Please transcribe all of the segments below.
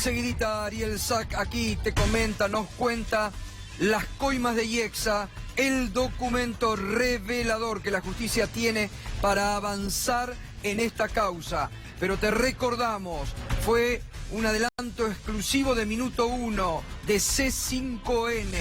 Enseguidita Ariel Sack aquí te comenta, nos cuenta las coimas de IEXA, el documento revelador que la justicia tiene para avanzar en esta causa. Pero te recordamos, fue un adelanto exclusivo de Minuto 1 de C5N.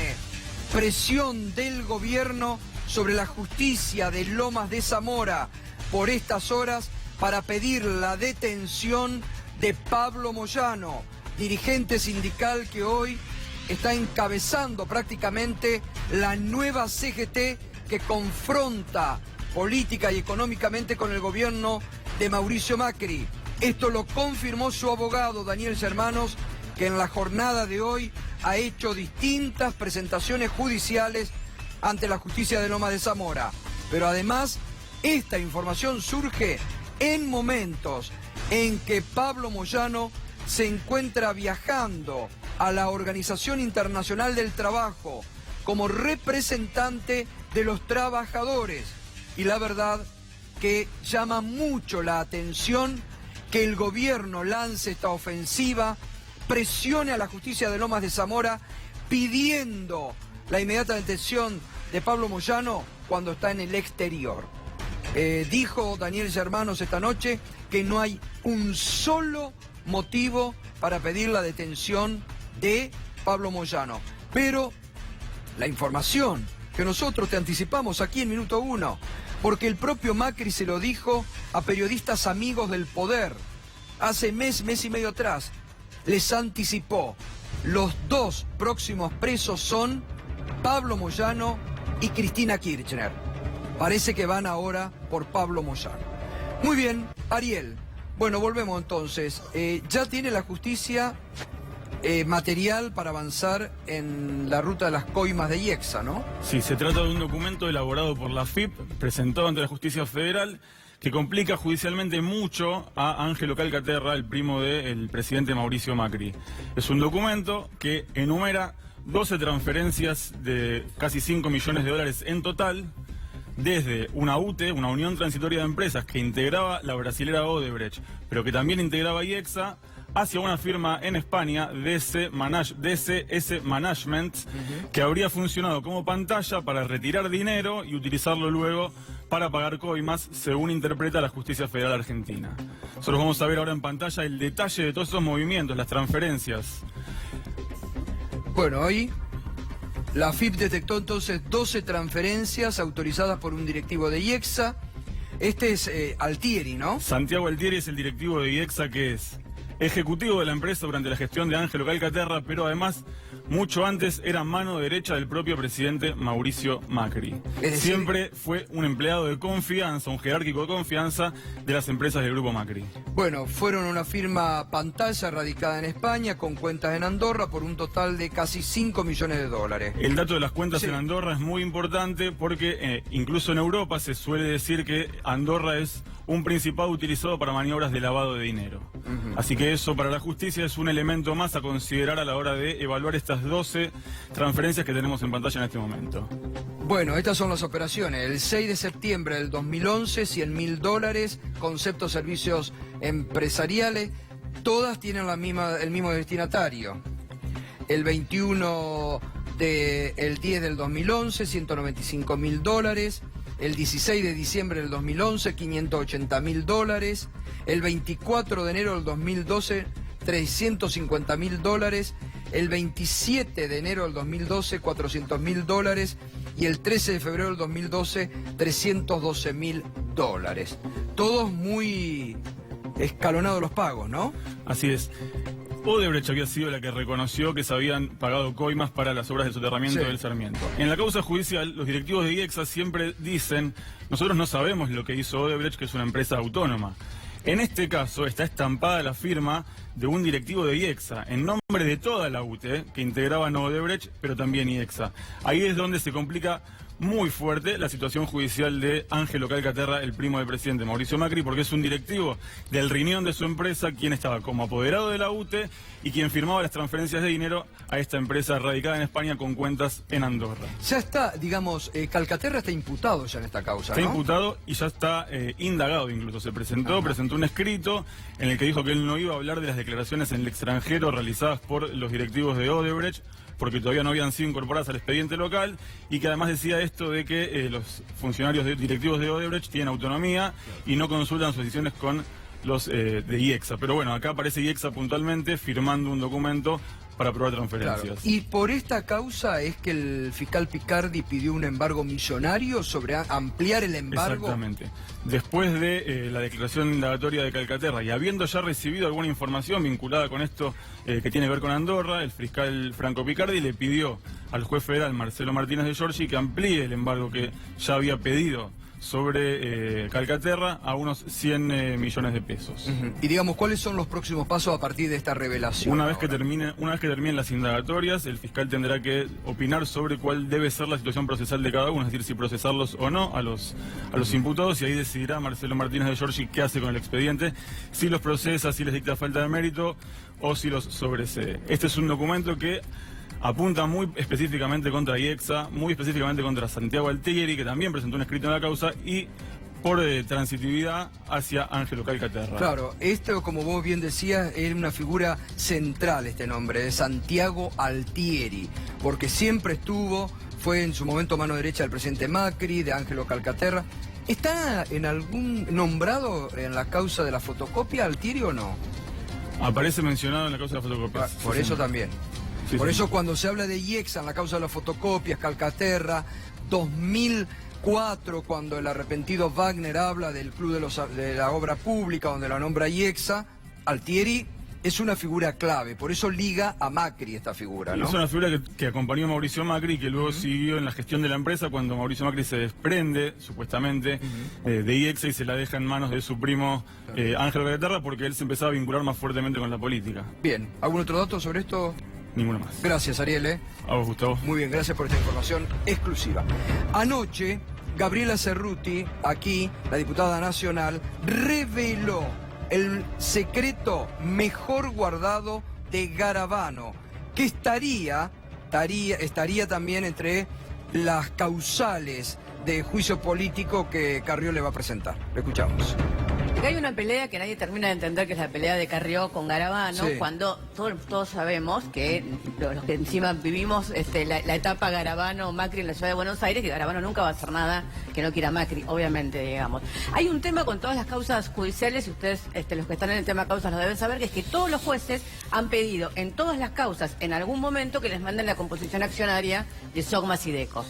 Presión del gobierno sobre la justicia de Lomas de Zamora por estas horas para pedir la detención de Pablo Moyano, dirigente sindical que hoy está encabezando prácticamente la nueva CGT que confronta política y económicamente con el gobierno de Mauricio Macri. Esto lo confirmó su abogado Daniel Germanos, que en la jornada de hoy ha hecho distintas presentaciones judiciales ante la justicia de Lomas de Zamora. Pero además, esta información surge en momentos en que Pablo Moyano se encuentra viajando a la Organización Internacional del Trabajo como representante de los trabajadores. Y la verdad que llama mucho la atención que el gobierno lance esta ofensiva, presione a la justicia de Lomas de Zamora pidiendo la inmediata detención de Pablo Moyano cuando está en el exterior. Dijo Daniel Germanos esta noche que no hay un solo motivo para pedir la detención de Pablo Moyano. Pero la información que nosotros te anticipamos aquí en Minuto 1, porque el propio Macri se lo dijo a periodistas amigos del poder hace mes y medio atrás, les anticipó: los dos próximos presos son Pablo Moyano y Cristina Kirchner. Parece que van ahora por Pablo Moyano. Muy bien, Ariel. Bueno, volvemos entonces. Ya tiene la justicia material para avanzar en la ruta de las coimas de IEXA, ¿no? Sí, se trata de un documento elaborado por la AFIP, presentado ante la Justicia Federal, que complica judicialmente mucho a Ángelo Calcaterra, el primo del presidente Mauricio Macri. Es un documento que enumera 12 transferencias de casi 5 millones de dólares en total, desde una UTE, una Unión Transitoria de Empresas, que integraba la brasilera Odebrecht, pero que también integraba IEXA, hacia una firma en España, DCS Management, que habría funcionado como pantalla para retirar dinero y utilizarlo luego para pagar coimas, según interpreta la Justicia Federal Argentina. Nosotros vamos a ver ahora en pantalla el detalle de todos esos movimientos, las transferencias. Bueno, hoy la AFIP detectó entonces 12 transferencias autorizadas por un directivo de IEXA. Este es Altieri, ¿no? Santiago Altieri es el directivo de IEXA, que es ejecutivo de la empresa durante la gestión de Ángelo Calcaterra, pero además, mucho antes, era mano derecha del propio presidente Mauricio Macri. Es decir, siempre fue un empleado de confianza, un jerárquico de confianza de las empresas del Grupo Macri. Bueno, fueron una firma pantalla radicada en España, con cuentas en Andorra, por un total de casi 5 millones de dólares. El dato de las cuentas en Andorra es muy importante porque incluso en Europa se suele decir que Andorra es un principado utilizado para maniobras de lavado de dinero. Así que eso para la justicia es un elemento más a considerar a la hora de evaluar estas 12 transferencias que tenemos en pantalla en este momento. Bueno, estas son las operaciones. El 6 de septiembre del 2011, $100.000, concepto servicios empresariales, todas tienen el mismo destinatario. El 21 del 10 del 2011, $195.000. El 16 de diciembre del 2011, $580.000. El 24 de enero del 2012, $350.000. El 27 de enero del 2012, $400.000. Y el 13 de febrero del 2012, $312.000. Todos muy escalonados los pagos, ¿no? Así es. Odebrecht había sido la que reconoció que se habían pagado coimas para las obras de soterramiento del Sarmiento. En la causa judicial, los directivos de IEXA siempre dicen: nosotros no sabemos lo que hizo Odebrecht, que es una empresa autónoma. En este caso está estampada la firma de un directivo de IEXA, en nombre de toda la UTE, que integraban Odebrecht, pero también IEXA. Ahí es donde se complica muy fuerte la situación judicial de Ángelo Calcaterra, el primo del presidente Mauricio Macri, porque es un directivo del riñón de su empresa quien estaba como apoderado de la UTE y quien firmaba las transferencias de dinero a esta empresa radicada en España con cuentas en Andorra. Ya está, digamos, Calcaterra está imputado ya en esta causa, ¿no? Está imputado y ya está indagado incluso. Presentó un escrito en el que dijo que él no iba a hablar de las declaraciones declaraciones en el extranjero realizadas por los directivos de Odebrecht, porque todavía no habían sido incorporadas al expediente local, y que además decía esto de que los funcionarios directivos de Odebrecht tienen autonomía y no consultan sus decisiones con los de IEXA. Pero bueno, acá aparece IEXA puntualmente firmando un documento para aprobar transferencias. Claro. Y por esta causa es que el fiscal Picardi pidió un embargo millonario sobre ampliar el embargo. Exactamente. Después de la declaración indagatoria de Calcaterra y habiendo ya recibido alguna información vinculada con esto que tiene que ver con Andorra, el fiscal Franco Picardi le pidió al juez federal Marcelo Martínez de Giorgi que amplíe el embargo que ya había pedido sobre Calcaterra a unos 100 millones de pesos. Y digamos, ¿cuáles son los próximos pasos a partir de esta revelación? Una vez que terminen las indagatorias, el fiscal tendrá que opinar sobre cuál debe ser la situación procesal de cada uno, es decir, si procesarlos o no a los imputados, y ahí decidirá Marcelo Martínez de Giorgi qué hace con el expediente, si los procesa, si les dicta falta de mérito o si los sobresee. Este es un documento que apunta muy específicamente contra IEXA, muy específicamente contra Santiago Altieri, que también presentó un escrito en la causa, y por transitividad hacia Ángelo Calcaterra. Claro, esto, como vos bien decías, es una figura central, este nombre, de Santiago Altieri, porque siempre fue en su momento mano derecha del presidente Macri, de Ángelo Calcaterra. ¿Está en algún nombrado en la causa de la fotocopia Altieri o no? Aparece mencionado en la causa de la fotocopia. Por eso también. Sí, Por sí. eso cuando se habla de IEXA en la causa de las fotocopias, Calcaterra, 2004, cuando el arrepentido Wagner habla del Club de la Obra Pública, donde la nombra IEXA, Altieri es una figura clave, por eso liga a Macri esta figura, ¿no? Es una figura que acompañó a Mauricio Macri, que luego siguió en la gestión de la empresa cuando Mauricio Macri se desprende, supuestamente, de IEXA y se la deja en manos de su primo Ángelo Calcaterra, porque él se empezaba a vincular más fuertemente con la política. Bien, ¿algún otro dato sobre esto? Ninguno más. Gracias, Ariel. A vos, Gustavo. Muy bien, gracias por esta información exclusiva. Anoche, Gabriela Cerruti, aquí, la diputada nacional, reveló el secreto mejor guardado de Garabano, que estaría también entre las causales de juicio político que Carrió le va a presentar. Lo escuchamos. Hay una pelea que nadie termina de entender, que es la pelea de Carrió con Garabano, Sí. cuando todos sabemos que los que encima vivimos la etapa Garabano-Macri en la ciudad de Buenos Aires, que Garabano nunca va a hacer nada que no quiera Macri, obviamente, digamos. Hay un tema con todas las causas judiciales, y ustedes, los que están en el tema causas, lo deben saber, que es que todos los jueces han pedido en todas las causas, en algún momento, que les manden la composición accionaria de SOCMA Sideco.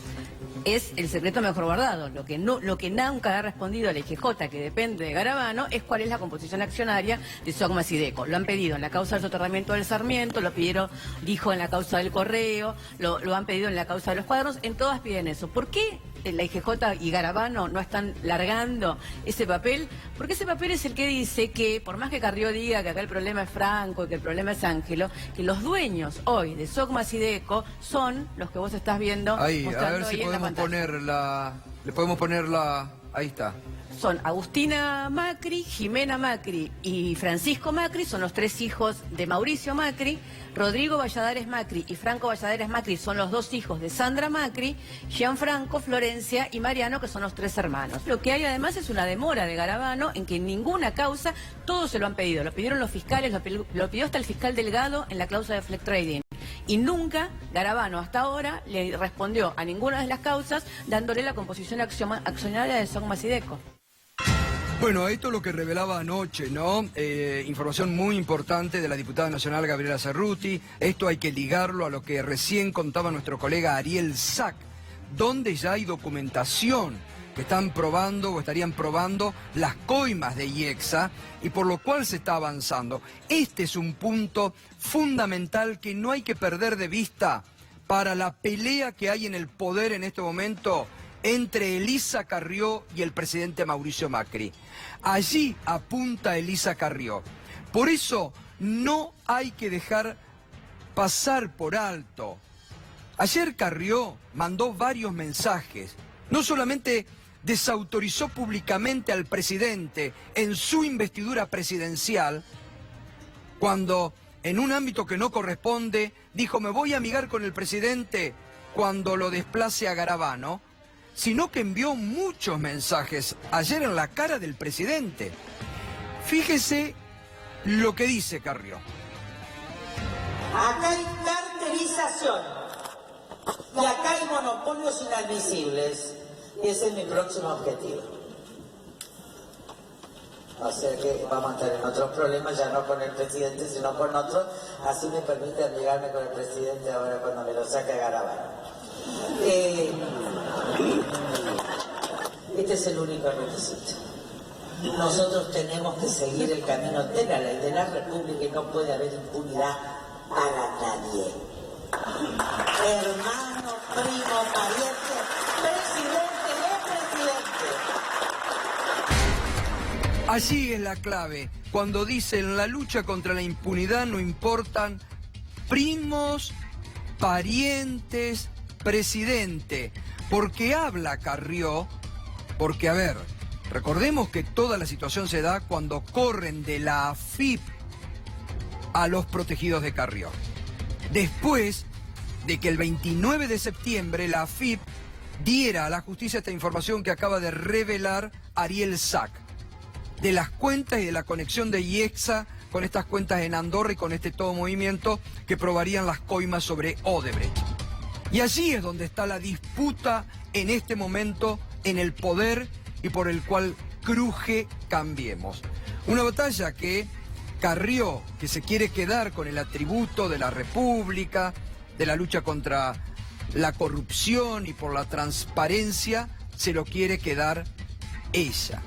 Es el secreto mejor guardado. Lo que nunca ha respondido a la IGJ, que depende de Garabano, es cuál es la composición accionaria de SOCMA Sideco. Lo han pedido en la causa del soterramiento del Sarmiento, lo pidieron, dijo, en la causa del Correo, lo han pedido en la causa de los cuadernos, en todas piden eso. ¿Por qué la IGJ y Garabano no están largando ese papel? Porque ese papel es el que dice que, por más que Carrió diga que acá el problema es Franco y que el problema es Ángelo, que los dueños hoy de SOCMA Sideco son los que vos estás viendo. Ahí, a mostrando ver si ahí en la podemos pantalla. le podemos poner la... Ahí está. Son Agustina Macri, Jimena Macri y Francisco Macri, son los tres hijos de Mauricio Macri. Rodrigo Valladares Macri y Franco Valladares Macri son los dos hijos de Sandra Macri. Gianfranco, Florencia y Mariano, que son los tres hermanos. Lo que hay además es una demora de Garabano en que en ninguna causa todos se lo han pedido. Lo pidieron los fiscales, lo pidió hasta el fiscal Delgado en la causa de Fleck Trading. Y nunca Garabano hasta ahora le respondió a ninguna de las causas dándole la composición accionaria de SOCMA Sideco. Bueno, esto es lo que revelaba anoche, ¿no? Información muy importante de la diputada nacional Gabriela Cerruti. Esto hay que ligarlo a lo que recién contaba nuestro colega Ariel Sack, donde ya hay documentación que están probando o estarían probando las coimas de IEXA, y por lo cual se está avanzando. Este es un punto fundamental que no hay que perder de vista para la pelea que hay en el poder en este momento entre Elisa Carrió y el presidente Mauricio Macri. Allí apunta Elisa Carrió. Por eso no hay que dejar pasar por alto. Ayer Carrió mandó varios mensajes. No solamente desautorizó públicamente al presidente en su investidura presidencial, cuando en un ámbito que no corresponde dijo me voy a amigar con el presidente cuando lo desplace a Garabano, sino que envió muchos mensajes ayer en la cara del presidente. Fíjese lo que dice Carrió. Acá hay cartelización y acá hay monopolios inadmisibles. Y ese es mi próximo objetivo. O sea que vamos a estar en otros problemas, ya no con el presidente, sino con otros. Así me permite amigarme con el presidente ahora cuando me lo saque Garabano. Este es el único requisito. Nosotros tenemos que seguir el camino de la ley de la República y no puede haber impunidad para nadie. Hermano, primo, pariente, presidente, no presidente. Allí es la clave. Cuando dicen la lucha contra la impunidad no importan primos, parientes, presidente. Porque habla Carrió, porque a ver, recordemos que toda la situación se da cuando corren de la AFIP a los protegidos de Carrió. Después de que el 29 de septiembre la AFIP diera a la justicia esta información que acaba de revelar Ariel Sack, de las cuentas y de la conexión de IEXA con estas cuentas en Andorra y con este todo movimiento que probarían las coimas sobre Odebrecht. Y allí es donde está la disputa en este momento en el poder y por el cual cruje Cambiemos. Una batalla que Carrió, que se quiere quedar con el atributo de la República, de la lucha contra la corrupción y por la transparencia, se lo quiere quedar ella.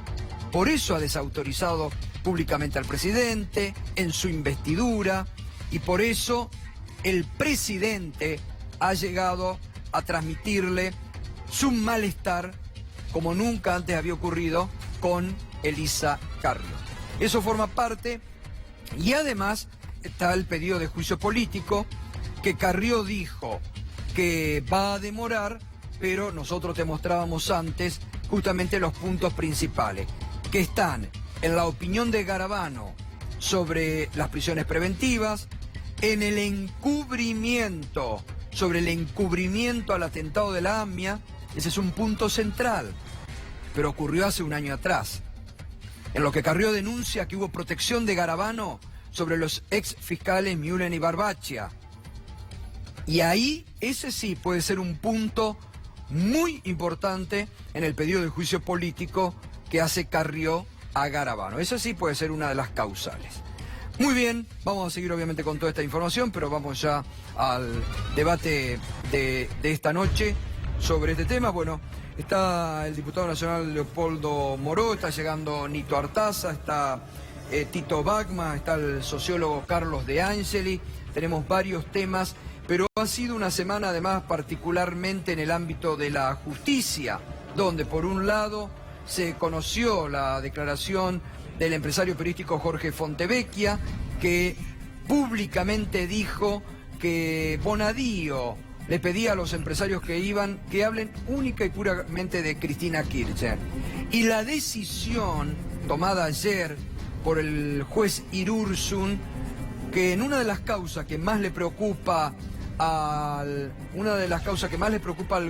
Por eso ha desautorizado públicamente al presidente en su investidura y por eso el presidente ha llegado a transmitirle su malestar como nunca antes había ocurrido con Elisa Carrió. Eso forma parte y además está el pedido de juicio político que Carrió dijo que va a demorar, pero nosotros te mostrábamos antes justamente los puntos principales que están en la opinión de Garabano sobre las prisiones preventivas, en el encubrimiento, sobre el encubrimiento al atentado de la AMIA, ese es un punto central, pero ocurrió hace un año atrás, en lo que Carrió denuncia que hubo protección de Garabano sobre los ex fiscales Mühlen y Barbaccia. Y ahí, ese sí puede ser un punto muy importante en el pedido de juicio político que hace Carrió a Garabano. Eso sí puede ser una de las causales. Muy bien, vamos a seguir obviamente con toda esta información, pero vamos ya al debate de esta noche sobre este tema. Bueno, está el diputado nacional Leopoldo Moró, está llegando Nito Artaza, está Tito Bachmann, está el sociólogo Carlos De Angeli, tenemos varios temas, pero ha sido una semana además particularmente en el ámbito de la justicia, donde por un lado se conoció la declaración del empresario periodístico Jorge Fontevecchia, que públicamente dijo que Bonadío le pedía a los empresarios que hablen única y puramente de Cristina Kirchner. Y la decisión tomada ayer por el juez Irursun, que en una de las causas que más le preocupa al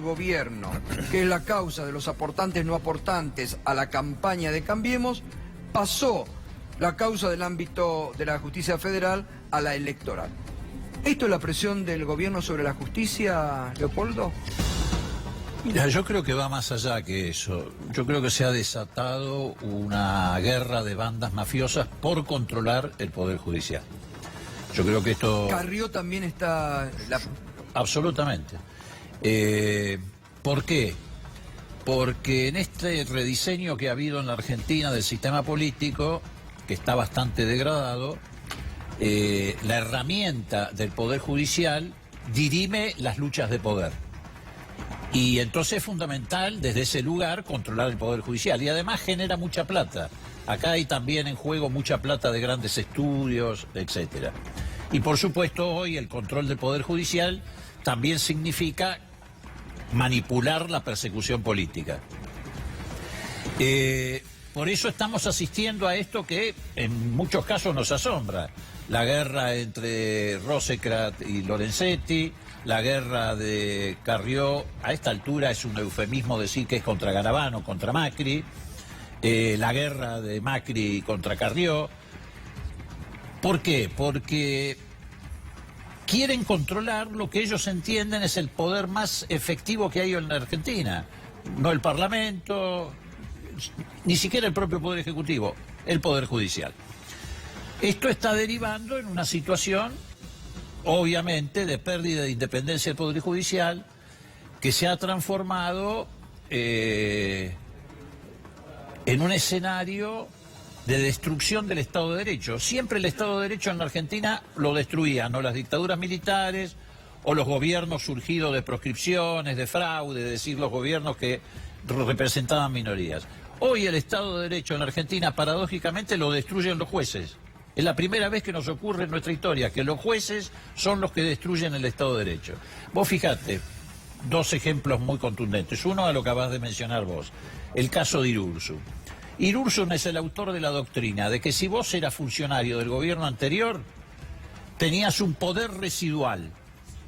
gobierno, que es la causa de los aportantes no aportantes a la campaña de Cambiemos, pasó la causa del ámbito de la justicia federal a la electoral. ¿Esto es la presión del gobierno sobre la justicia, Leopoldo? Mira, yo creo que va más allá que eso. Yo creo que se ha desatado una guerra de bandas mafiosas por controlar el Poder Judicial. Yo creo que esto... Carrió también está... Absolutamente. ¿Por qué? Porque en este rediseño que ha habido en la Argentina del sistema político, que está bastante degradado, la herramienta del Poder Judicial dirime las luchas de poder. Y entonces es fundamental desde ese lugar controlar el Poder Judicial. Y además genera mucha plata. Acá hay también en juego mucha plata de grandes estudios, etcétera. Y por supuesto hoy el control del Poder Judicial también significa manipular la persecución política. Por eso estamos asistiendo a esto que en muchos casos nos asombra. La guerra entre Rosecrat y Lorenzetti, la guerra de Carrió, a esta altura es un eufemismo decir que es contra Garabano, contra Macri, la guerra de Macri contra Carrió. ¿Por qué? Porque quieren controlar lo que ellos entienden es el poder más efectivo que hay en la Argentina. No el Parlamento, ni siquiera el propio Poder Ejecutivo, el Poder Judicial. Esto está derivando en una situación, obviamente, de pérdida de independencia del Poder Judicial, que se ha transformado en un escenario de destrucción del Estado de Derecho. Siempre el Estado de Derecho en la Argentina lo destruían, o las dictaduras militares, o los gobiernos surgidos de proscripciones, de fraude, es decir, los gobiernos que representaban minorías. Hoy el Estado de Derecho en la Argentina, paradójicamente, lo destruyen los jueces. Es la primera vez que nos ocurre en nuestra historia, que los jueces son los que destruyen el Estado de Derecho. Vos fijate, dos ejemplos muy contundentes. Uno a lo que acabas de mencionar vos, el caso de Irurzu. Irurzu es el autor de la doctrina de que si vos eras funcionario del gobierno anterior, tenías un poder residual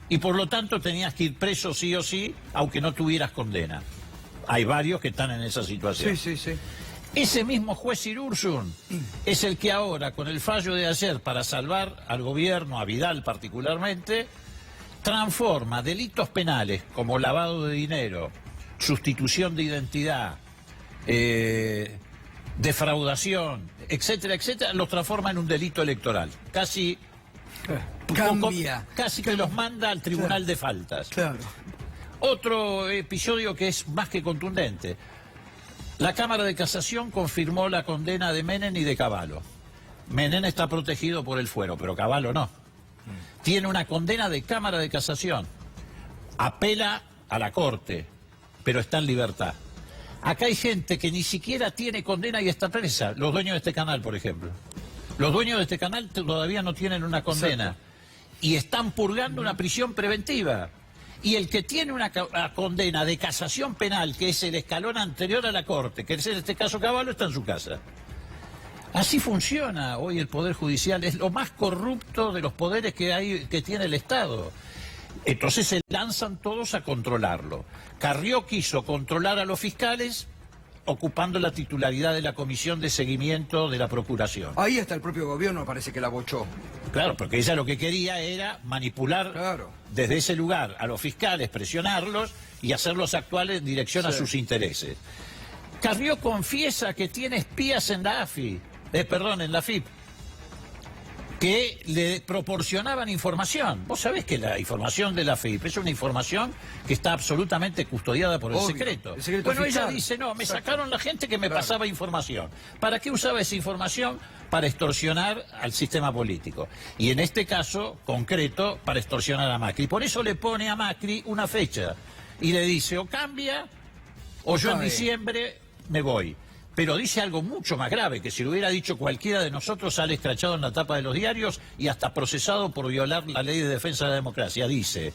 y por lo tanto tenías que ir preso sí o sí, aunque no tuvieras condena. Hay varios que están en esa situación. Sí, sí, sí. Ese mismo juez Irurzu es el que ahora, con el fallo de ayer para salvar al gobierno, a Vidal particularmente, transforma delitos penales como lavado de dinero, sustitución de identidad, defraudación, etcétera, etcétera, los transforma en un delito electoral. Casi Cambia. Casi que los manda al tribunal de faltas. Claro. Otro episodio que es más que contundente. La Cámara de Casación confirmó la condena de Menem y de Cavallo. Menem está protegido por el fuero, pero Cavallo no. Tiene una condena de Cámara de Casación. Apela a la Corte, pero está en libertad. Acá hay gente que ni siquiera tiene condena y está presa. Los dueños de este canal, por ejemplo. Los dueños de este canal todavía no tienen una condena. Exacto. Y están purgando una prisión preventiva. Y el que tiene una condena de casación penal, que es el escalón anterior a la Corte, que es en este caso Cavallo, está en su casa. Así funciona hoy el Poder Judicial. Es lo más corrupto de los poderes que tiene el Estado. Entonces se lanzan todos a controlarlo. Carrió quiso controlar a los fiscales ocupando la titularidad de la Comisión de Seguimiento de la Procuración. Ahí está el propio gobierno, parece que la bochó. Claro, porque ella lo que quería era manipular desde ese lugar a los fiscales, presionarlos y hacerlos actuar en dirección a sus intereses. Carrió confiesa que tiene espías en la AFI, en la FIP, que le proporcionaban información. Vos sabés que la información de la FIP es una información que está absolutamente custodiada por el secreto. El secreto bueno, fiscal. ella dice, no, me sacaron la gente que me pasaba información. ¿Para qué usaba esa información? Para extorsionar al sistema político. Y en este caso, concreto, para extorsionar a Macri. Por eso le pone a Macri una fecha. Y le dice, o cambia, o yo en diciembre me voy. Pero dice algo mucho más grave, que si lo hubiera dicho cualquiera de nosotros sale escrachado en la tapa de los diarios y hasta procesado por violar la ley de defensa de la democracia. Dice,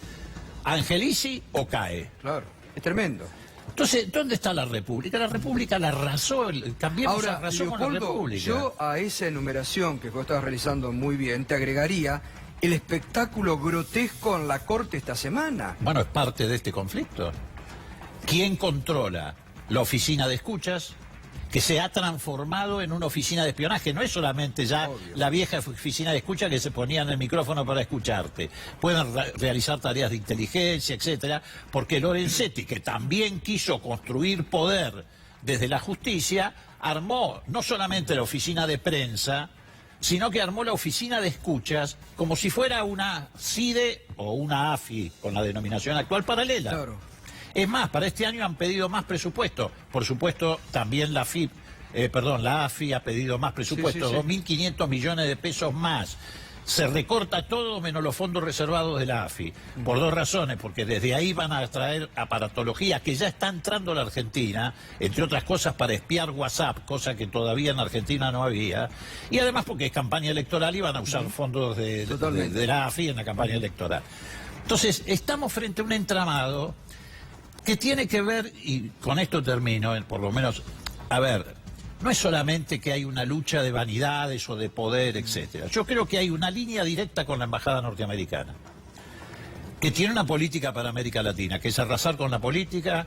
Angelici o cae. Claro, es tremendo. Entonces, ¿dónde está la República? La República la arrasó, cambiamos Ahora, la razón con la República. Yo a esa enumeración que vos estabas realizando muy bien, te agregaría el espectáculo grotesco en la Corte esta semana. Bueno, es parte de este conflicto. ¿Quién controla la oficina de escuchas? Que se ha transformado en una oficina de espionaje. No es solamente ya la vieja oficina de escucha que se ponía en el micrófono para escucharte. Pueden realizar tareas de inteligencia, etcétera, porque Lorenzetti, que también quiso construir poder desde la justicia, armó no solamente la oficina de prensa, sino que armó la oficina de escuchas como si fuera una CIDE o una AFI, con la denominación actual paralela. Claro. Es más, para este año han pedido más presupuesto. Por supuesto, también la AFI ha pedido más presupuesto, 2.500 millones de pesos más. Se recorta todo menos los fondos reservados de la AFI. Por dos razones, porque desde ahí van a traer aparatología que ya está entrando a la Argentina, entre otras cosas para espiar WhatsApp, cosa que todavía en Argentina no había. Y además porque es campaña electoral y van a usar fondos de la AFI en la campaña electoral. Entonces, estamos frente a un entramado que tiene que ver, y con esto termino, por lo menos, a ver, no es solamente que hay una lucha de vanidades o de poder, etcétera. Yo creo que hay una línea directa con la embajada norteamericana, que tiene una política para América Latina, que es arrasar con la política,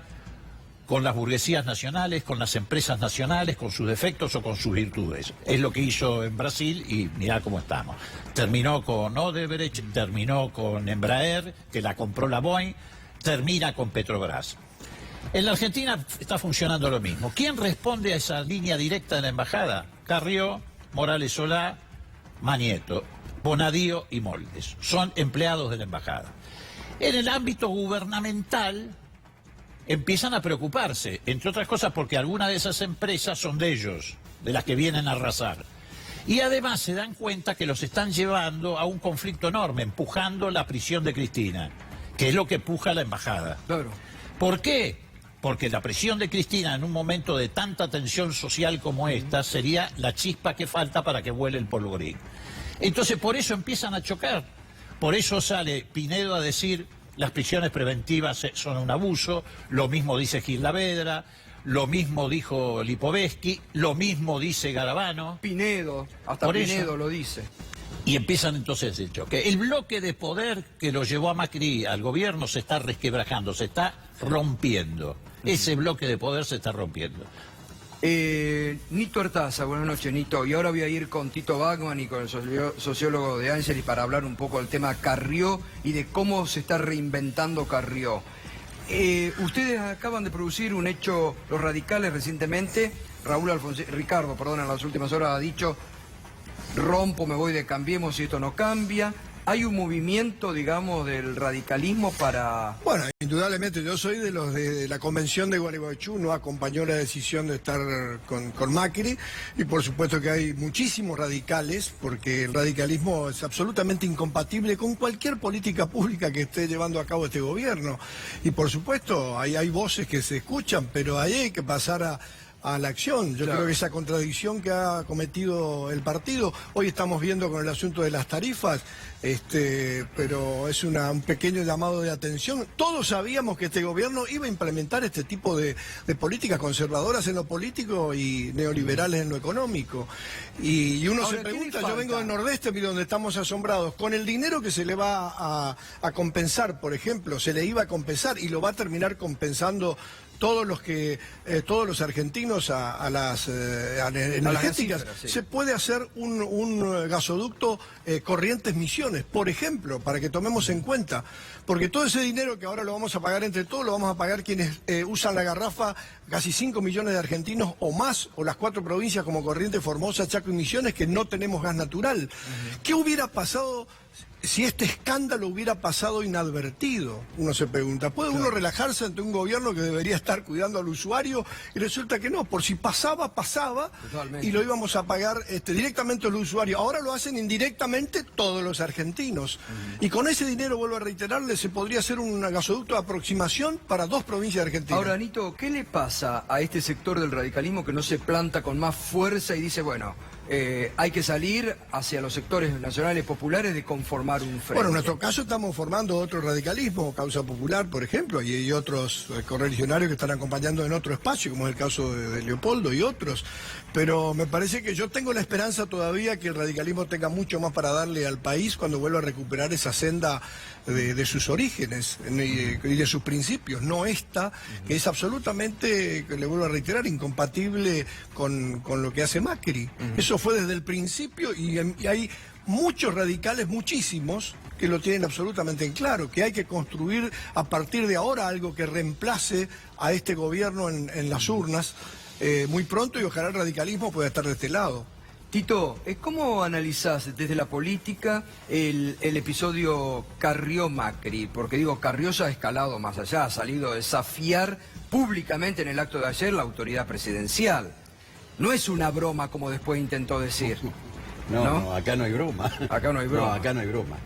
con las burguesías nacionales, con las empresas nacionales, con sus defectos o con sus virtudes. Es lo que hizo en Brasil y mirá cómo estamos. Terminó con Odebrecht, terminó con Embraer, que la compró la Boeing, termina con Petrobras. En la Argentina está funcionando lo mismo. ¿Quién responde a esa línea directa de la embajada? Carrió, Morales Solá, Manieto, Bonadío y Moldes. Son empleados de la embajada. En el ámbito gubernamental empiezan a preocuparse, entre otras cosas porque algunas de esas empresas son de ellos, de las que vienen a arrasar. Y además se dan cuenta que los están llevando a un conflicto enorme, empujando la prisión de Cristina, que es lo que empuja la embajada. Claro. ¿Por qué? Porque la presión de Cristina en un momento de tanta tensión social como esta sería la chispa que falta para que vuele el polvorín. Entonces por eso empiezan a chocar. Por eso sale Pinedo a decir las prisiones preventivas son un abuso, lo mismo dice Gil Lavedra, lo mismo dijo Lipovetsky, lo mismo dice Garabano. Pinedo, hasta Por Pinedo eso. lo dice. Y empiezan entonces el choque. El bloque de poder que lo llevó a Macri al gobierno se está resquebrajando, se está rompiendo. Ese bloque de poder se está rompiendo. Nito Artaza, buenas noches, Nito. Y ahora voy a ir con Tito Bachmann y con el sociólogo de Ángeles para hablar un poco del tema Carrió y de cómo se está reinventando Carrió. Ustedes acaban de producir un hecho, los radicales recientemente, Ricardo, en las últimas horas ha dicho, rompo, me voy de Cambiemos y esto no cambia. ¿Hay un movimiento, digamos, del radicalismo para...? Bueno, indudablemente, yo soy de los de la convención de Gualeguaychú, no acompañó la decisión de estar con Macri, y por supuesto que hay muchísimos radicales, porque el radicalismo es absolutamente incompatible con cualquier política pública que esté llevando a cabo este gobierno. Y por supuesto, hay voces que se escuchan, pero ahí hay que pasar a la acción. Yo creo que esa contradicción que ha cometido el partido, hoy estamos viendo con el asunto de las tarifas, pero es un pequeño llamado de atención. Todos sabíamos que este gobierno iba a implementar este tipo de políticas conservadoras en lo político y neoliberales en lo económico. Y uno Ahora, se pregunta, ¿qué le yo vengo del Nordeste, y donde estamos asombrados, con el dinero que se le va a compensar, por ejemplo, se le iba a compensar y lo va a terminar compensando todos los argentinos a las energéticas. cifras, sí. Se puede hacer un gasoducto Corrientes Misiones, por ejemplo, para que tomemos en cuenta, porque todo ese dinero que ahora lo vamos a pagar entre todos, lo vamos a pagar quienes usan la garrafa, casi 5 millones de argentinos o más, o las 4 provincias como Corrientes, Formosa, Chaco y Misiones, que no tenemos gas natural. ¿Qué hubiera pasado si este escándalo hubiera pasado inadvertido? Uno se pregunta, ¿puede uno relajarse ante un gobierno que debería estar cuidando al usuario? Y resulta que no, por si pasaba, Totalmente. y lo íbamos a pagar directamente al usuario. Ahora lo hacen indirectamente todos los argentinos. Y con ese dinero, vuelvo a reiterarle, se podría hacer un gasoducto de aproximación para 2 provincias de Argentina. Ahora, Nito, ¿qué le pasa a este sector del radicalismo que no se planta con más fuerza y dice, bueno, hay que salir hacia los sectores nacionales populares de conformar un frente? Bueno, en nuestro caso estamos formando otro radicalismo, Causa Popular, por ejemplo, y hay otros correligionarios que están acompañando en otro espacio, como es el caso de Leopoldo y otros. Pero me parece que yo tengo la esperanza todavía que el radicalismo tenga mucho más para darle al país cuando vuelva a recuperar esa senda de sus orígenes y de sus principios, no esta, que es absolutamente, que le vuelvo a reiterar, incompatible con lo que hace Macri. Eso fue desde el principio y hay muchos radicales, muchísimos, que lo tienen absolutamente en claro, que hay que construir a partir de ahora algo que reemplace a este gobierno en las urnas muy pronto, y ojalá el radicalismo pueda estar de este lado. Tito, ¿cómo analizás desde la política el episodio Carrió-Macri? Porque digo, Carrió ya ha escalado más allá, ha salido a desafiar públicamente en el acto de ayer la autoridad presidencial. No es una broma como después intentó decir. No, acá no hay broma. Acá no hay broma. No, acá no hay broma.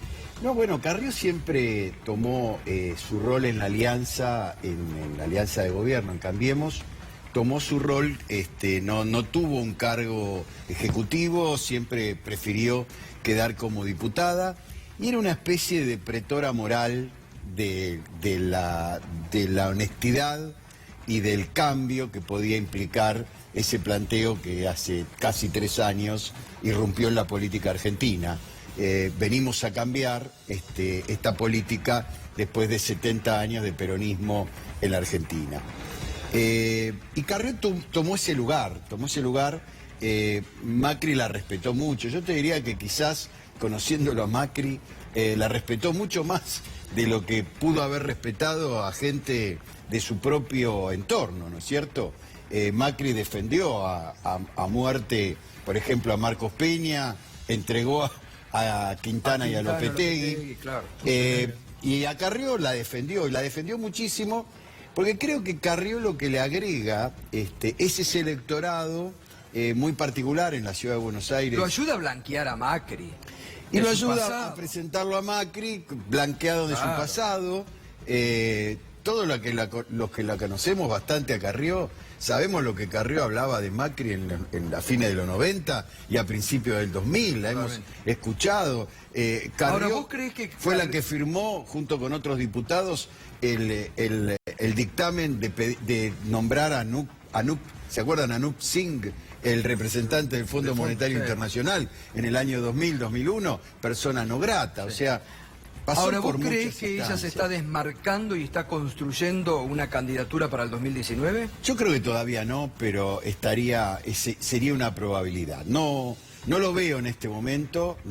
No, bueno, Carrió siempre tomó su rol en la alianza, en la alianza de gobierno, en Cambiemos. Tomó su rol, no tuvo un cargo ejecutivo, siempre prefirió quedar como diputada, y era una especie de pretora moral de la honestidad y del cambio que podía implicar ese planteo que hace casi 3 años irrumpió en la política argentina. Venimos a cambiar esta política después de 70 años de peronismo en la Argentina. Y Carrió tomó ese lugar, Macri la respetó mucho. Yo te diría que quizás, conociéndolo a Macri, la respetó mucho más de lo que pudo haber respetado a gente de su propio entorno, ¿no es cierto? Macri defendió a muerte, por ejemplo, a Marcos Peña, entregó a Quintana y a Lopetegui, claro. y a Carrió la defendió, y la defendió muchísimo, porque creo que Carrió lo que le agrega es ese electorado muy particular en la ciudad de Buenos Aires. Lo ayuda a blanquear a Macri. Y de lo su ayuda pasado. a presentarlo a Macri, blanqueado de Claro. su pasado. Todos los que la conocemos bastante a Carrió, sabemos lo que Carrió hablaba de Macri en la fines de los 90 y a principios del 2000, la hemos escuchado. Carrió Ahora, ¿vos crees que fue la que firmó, junto con otros diputados, el dictamen de nombrar a Anup, ¿se acuerdan? Anup Singh, el representante del Fondo Monetario Internacional, en el año 2000-2001, persona no grata, o sea, pasó Ahora, ¿vos por crees muchas que ella se instancias. está desmarcando y está construyendo una candidatura para el 2019? Yo creo que todavía no, pero sería una probabilidad. No lo veo en este momento, Al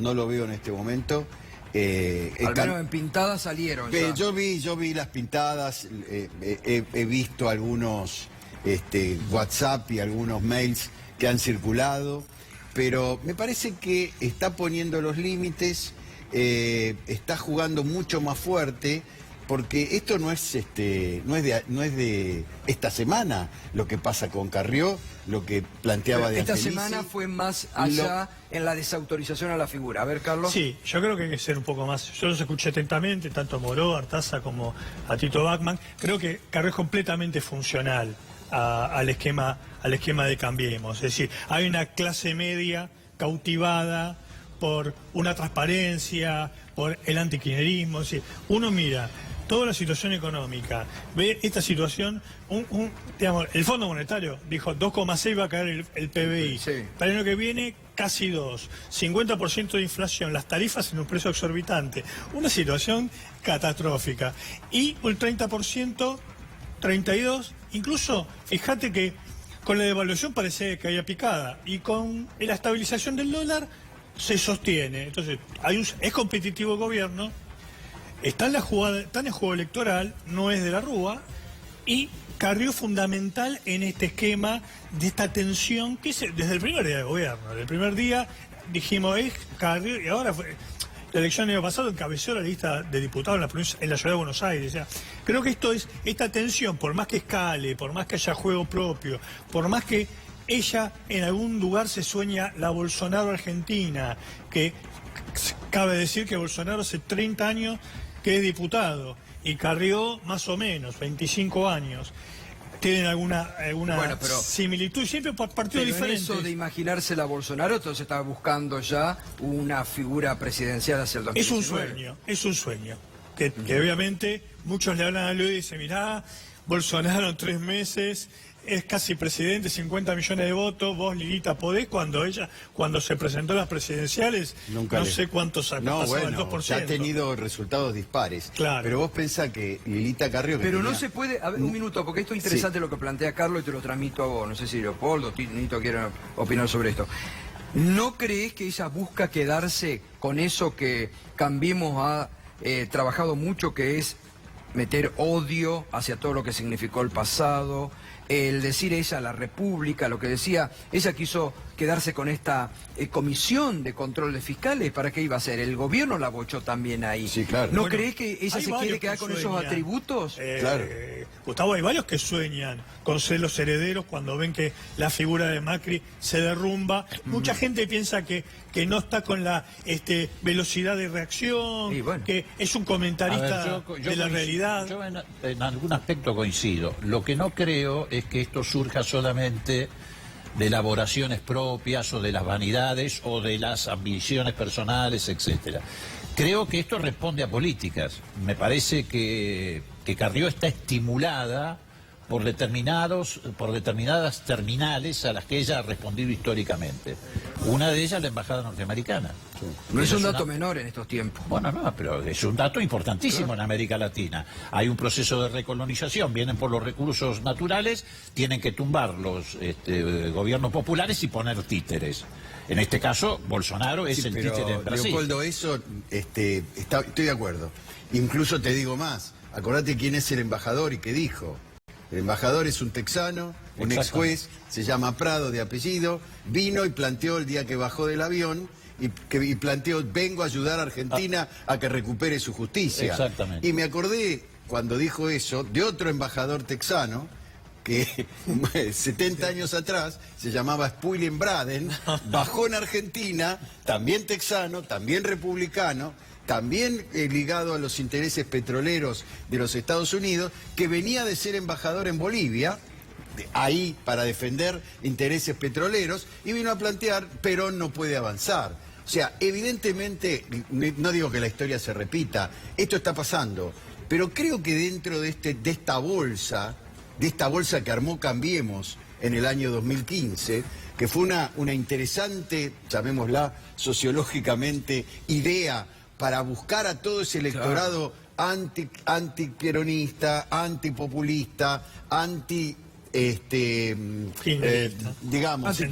menos en pintadas salieron ya. Yo vi las pintadas, he visto algunos WhatsApp y algunos mails que han circulado, pero me parece que está poniendo los límites, está jugando mucho más fuerte, porque esto no es de esta semana lo que pasa con Carrió, lo que planteaba de Esta Angelici. semana fue más allá en la desautorización a la figura. A ver, Carlos. Sí, yo creo que hay que ser un poco más. Yo los escuché atentamente, tanto a Moró, a Artaza como a Tito Bachmann. Creo que Carrió es completamente funcional al esquema de Cambiemos. Es decir, hay una clase media cautivada por una transparencia, por el antikirchnerismo. Es decir, uno mira toda la situación económica, ve esta situación, digamos, el Fondo Monetario dijo 2,6 va a caer el PBI. Sí. Para el año que viene, casi 2. 50% de inflación, las tarifas en un precio exorbitante. Una situación catastrófica. Y el 30%, 32%, incluso, fíjate que con la devaluación parece que había picada. Y con la estabilización del dólar se sostiene. Entonces, es competitivo el gobierno. Está en la jugada, está en el juego electoral, no es de la Rúa, y Carrió fundamental en este esquema de esta tensión que es desde el primer día de gobierno. Desde el primer día dijimos, es Carrió, y ahora fue, la elección del año pasado encabezó la lista de diputados en la ciudad de Buenos Aires. O sea, creo que esta tensión, por más que escale, por más que haya juego propio, por más que ella en algún lugar se sueña la Bolsonaro Argentina, que cabe decir que Bolsonaro hace 30 años que es diputado, y Carrió más o menos, 25 años. Tienen alguna Bueno, pero- similitud, siempre por partidos Pero en diferentes. eso de imaginarse a Bolsonaro, entonces está buscando ya una figura presidencial hacia el 2019. Es un sueño. Que obviamente muchos le hablan a Luis y dicen, mirá, Bolsonaro en 3 meses es casi presidente, 50 millones de votos, vos Lilita podés, cuando se presentó a las presidenciales, Nunca no le- sé cuántos sacó, No, pasaba el bueno, 2%. ya ha tenido resultados dispares. Claro. Pero vos pensás que Lilita Carrió... que Pero no tenía- se puede, a ver, un minuto, porque esto es interesante lo que plantea Carlos y te lo transmito a vos. No sé si Leopoldo, Nito quieren opinar sobre esto. ¿No crees que ella busca quedarse con eso que Cambiemos ha trabajado mucho, que es meter odio hacia todo lo que significó el pasado? El decir ella la República, lo que decía, ella quiso quedarse con esta comisión de control de fiscales. ¿Para qué iba a ser? El gobierno la bochó también ahí. Sí, claro. ¿No Bueno, crees que ella hay se varios quiere quedar que con esos sueñan. atributos? Claro. Gustavo, hay varios que sueñan con ser los herederos cuando ven que la figura de Macri se derrumba. Mucha gente piensa que no está con la velocidad de reacción, Y bueno. que es un comentarista A ver, yo de la coincido. realidad. Yo en algún aspecto coincido. Lo que no creo es que esto surja solamente de elaboraciones propias o de las vanidades o de las ambiciones personales, etcétera. Creo que esto responde a políticas. Me parece que Carrió está estimulada por determinadas terminales a las que ella ha respondido históricamente. Una de ellas, la embajada norteamericana. No es un dato menor en estos tiempos. Bueno, no, pero es un dato importantísimo en América Latina. Hay un proceso de recolonización, vienen por los recursos naturales, tienen que tumbar los gobiernos populares y poner títeres. En este caso, Bolsonaro es el títere en Brasil. Leopoldo, eso estoy de acuerdo. Incluso te digo más, acordate quién es el embajador y qué dijo. El embajador es un texano, un ex juez, se llama Prado de apellido, vino y planteó el día que bajó del avión y planteó, vengo a ayudar a Argentina a que recupere su justicia. Exactamente. Y me acordé, cuando dijo eso, de otro embajador texano, que 70 años atrás se llamaba Spulen Braden, bajó en Argentina, también texano, también republicano, también ligado a los intereses petroleros de los Estados Unidos, que venía de ser embajador en Bolivia, ahí para defender intereses petroleros, y vino a plantear, Perón no puede avanzar. O sea, evidentemente, no digo que la historia se repita, esto está pasando, pero creo que dentro de esta bolsa que armó Cambiemos en el año 2015, que fue una interesante, llamémosla sociológicamente, idea para buscar a todo ese electorado antiperonista, antipopulista, digamos, y